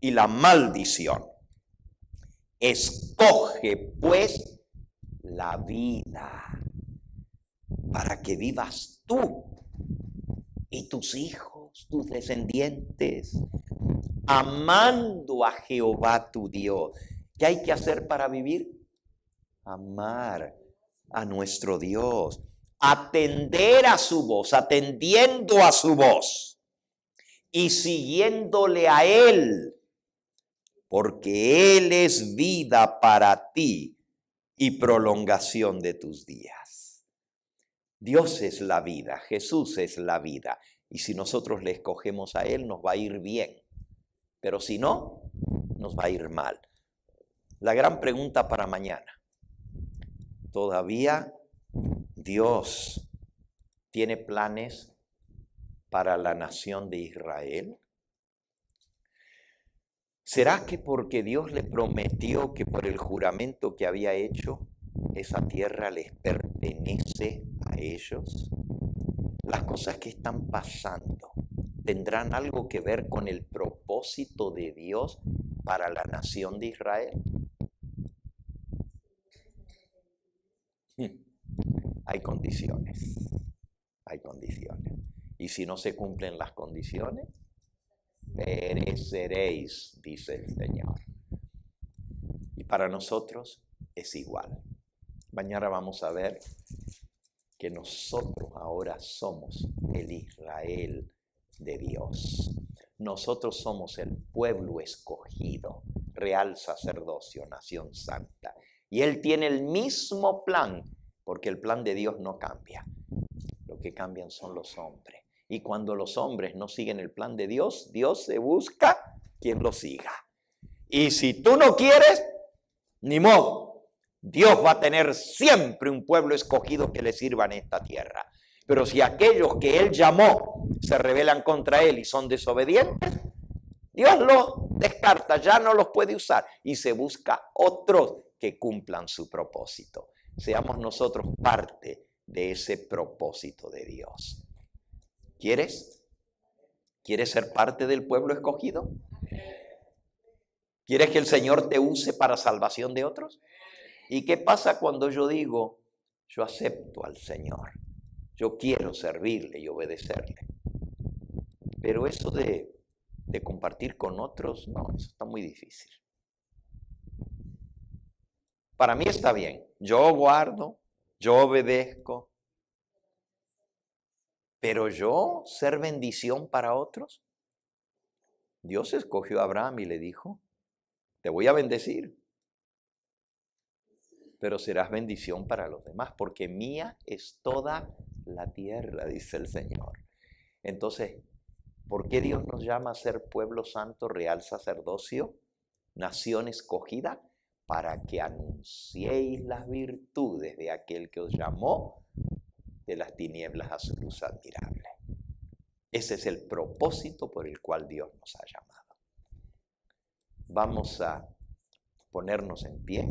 y la maldición. Escoge pues la vida para que vivas tú y tus hijos, tus descendientes, amando a Jehová tu Dios. ¿Qué hay que hacer para vivir? Amar a nuestro Dios, atender a su voz, atendiendo a su voz y siguiéndole a Él, porque Él es vida para ti y prolongación de tus días. Dios es la vida, Jesús es la vida, y si nosotros le escogemos a Él nos va a ir bien, pero si no, nos va a ir mal. La gran pregunta para mañana: ¿todavía Dios tiene planes para la nación de Israel? ¿Será que porque Dios le prometió que por el juramento que había hecho, esa tierra les pertenece a ellos? Las cosas que están pasando tendrán algo que ver con el propósito de Dios para la nación de Israel. Hay condiciones, hay condiciones. Y si no se cumplen las condiciones, pereceréis, dice el Señor. Y para nosotros es igual. Mañana vamos a ver que nosotros ahora somos el Israel de Dios. Nosotros somos el pueblo escogido, real sacerdocio, nación santa. Y Él tiene el mismo plan, porque el plan de Dios no cambia. Lo que cambian son los hombres. Y cuando los hombres no siguen el plan de Dios, Dios se busca quien lo siga. Y si tú no quieres, ni modo. Dios va a tener siempre un pueblo escogido que le sirva en esta tierra. Pero si aquellos que Él llamó se rebelan contra Él y son desobedientes, Dios los descarta, ya no los puede usar y se busca otros que cumplan su propósito. Seamos nosotros parte de ese propósito de Dios. ¿Quieres? ¿Quieres ser parte del pueblo escogido? ¿Quieres que el Señor te use para salvación de otros? ¿Y qué pasa cuando yo digo, yo acepto al Señor, yo quiero servirle y obedecerle? Pero eso de compartir con otros, no, eso está muy difícil. Para mí está bien, yo guardo yo obedezco, pero yo ser bendición para otros. Dios escogió a Abraham y le dijo, te voy a bendecir, pero serás bendición para los demás, porque mía es toda la tierra, dice el Señor. Entonces, ¿por qué Dios nos llama a ser pueblo santo, real sacerdocio, nación escogida? Para que anunciéis las virtudes de aquel que os llamó de las tinieblas a su luz admirable. Ese es el propósito por el cual Dios nos ha llamado. Vamos a ponernos en pie.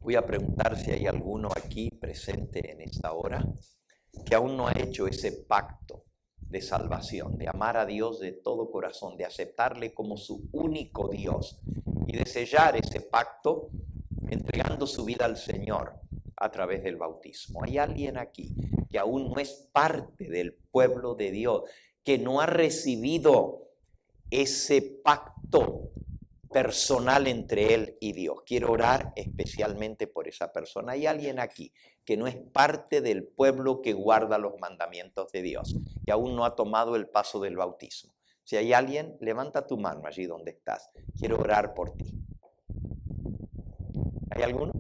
Voy a preguntar si hay alguno aquí presente en esta hora que aún no ha hecho ese pacto de salvación, de amar a Dios de todo corazón, de aceptarle como su único Dios y de sellar ese pacto entregando su vida al Señor a través del bautismo. ¿Hay alguien aquí que aún no es parte del pueblo de Dios, que no ha recibido ese pacto personal entre él y Dios? Quiero orar especialmente por esa persona. ¿Hay alguien aquí que no es parte del pueblo que guarda los mandamientos de Dios, que aún no ha tomado el paso del bautismo? Si hay alguien, levanta tu mano allí donde estás. Quiero orar por ti. ¿Hay alguno?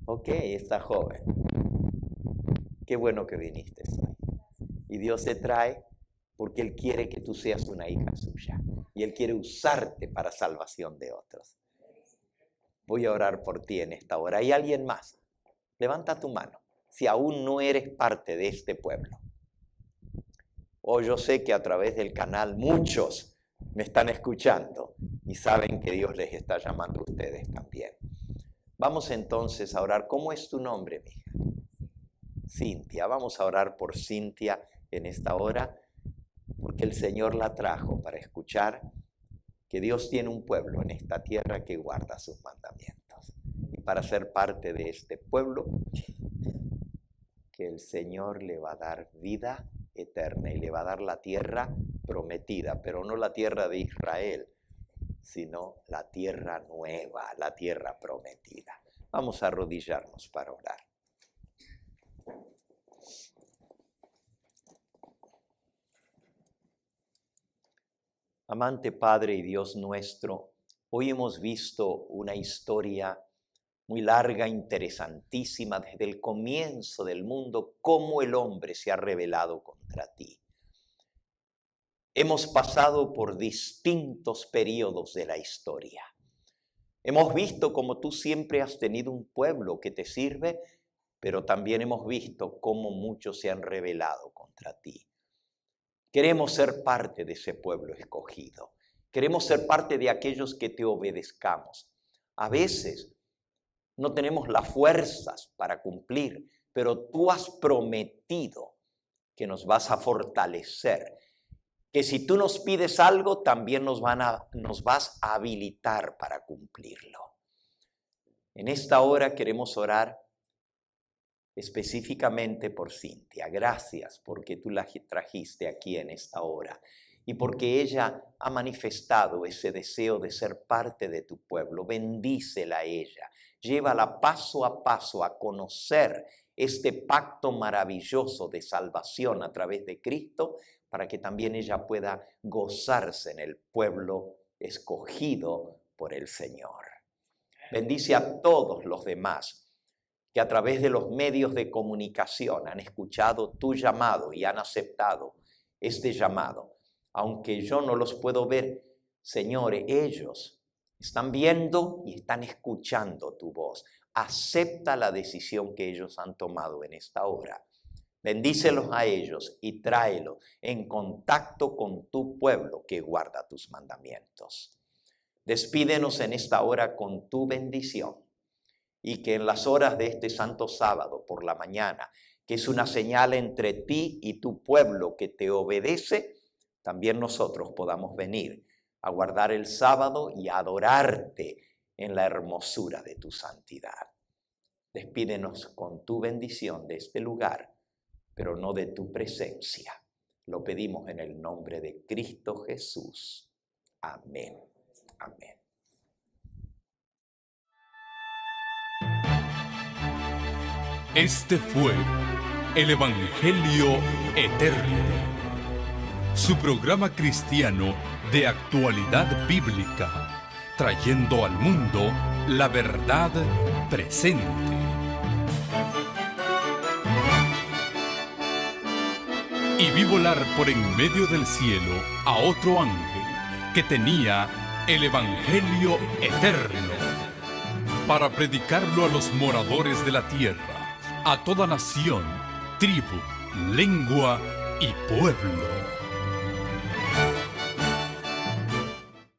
Ok, está joven. Qué bueno que viniste hoy. Y Dios te trae porque Él quiere que tú seas una hija suya. Y Él quiere usarte para salvación de otros. Voy a orar por ti en esta hora. ¿Hay alguien más? Levanta tu mano. Si aún no eres parte de este pueblo. Yo sé que a través del canal muchos me están escuchando y saben que Dios les está llamando a ustedes también. Vamos entonces a orar. ¿Cómo es tu nombre, mija? Cintia. Vamos a orar por Cintia en esta hora, porque el Señor la trajo para escuchar que Dios tiene un pueblo en esta tierra que guarda sus mandamientos. Y para ser parte de este pueblo, que el Señor le va a dar vida eterna y le va a dar la tierra prometida, pero no la tierra de Israel, sino la tierra nueva, la tierra prometida. Vamos a arrodillarnos para orar. Amante Padre y Dios nuestro, hoy hemos visto una historia muy larga, interesantísima, desde el comienzo del mundo, cómo el hombre se ha rebelado contra ti. Hemos pasado por distintos periodos de la historia. Hemos visto cómo tú siempre has tenido un pueblo que te sirve, pero también hemos visto cómo muchos se han rebelado contra ti. Queremos ser parte de ese pueblo escogido. Queremos ser parte de aquellos que te obedezcamos. A veces no tenemos las fuerzas para cumplir, pero tú has prometido que nos vas a fortalecer, que si tú nos pides algo, también nos vas a habilitar para cumplirlo. En esta hora queremos orar específicamente por Cintia. Gracias porque tú la trajiste aquí en esta hora y porque ella ha manifestado ese deseo de ser parte de tu pueblo. Bendícela a ella. Llévala paso a paso a conocer este pacto maravilloso de salvación a través de Cristo, para que también ella pueda gozarse en el pueblo escogido por el Señor. Bendice a todos los demás que a través de los medios de comunicación han escuchado tu llamado y han aceptado este llamado. Aunque yo no los puedo ver, Señor, ellos están viendo y están escuchando tu voz. Acepta la decisión que ellos han tomado en esta hora. Bendícelos a ellos y tráelos en contacto con tu pueblo que guarda tus mandamientos. Despídenos en esta hora con tu bendición y que en las horas de este santo sábado por la mañana, que es una señal entre ti y tu pueblo que te obedece, también nosotros podamos venir a guardar el sábado y a adorarte en la hermosura de tu santidad. Despídenos con tu bendición de este lugar, pero no de tu presencia. Lo pedimos en el nombre de Cristo Jesús. Amén. Amén. Este fue el Evangelio Eterno, su programa cristiano de actualidad bíblica, trayendo al mundo la verdad presente. Y vi volar por en medio del cielo a otro ángel que tenía el Evangelio Eterno, para predicarlo a los moradores de la tierra, a toda nación, tribu, lengua y pueblo.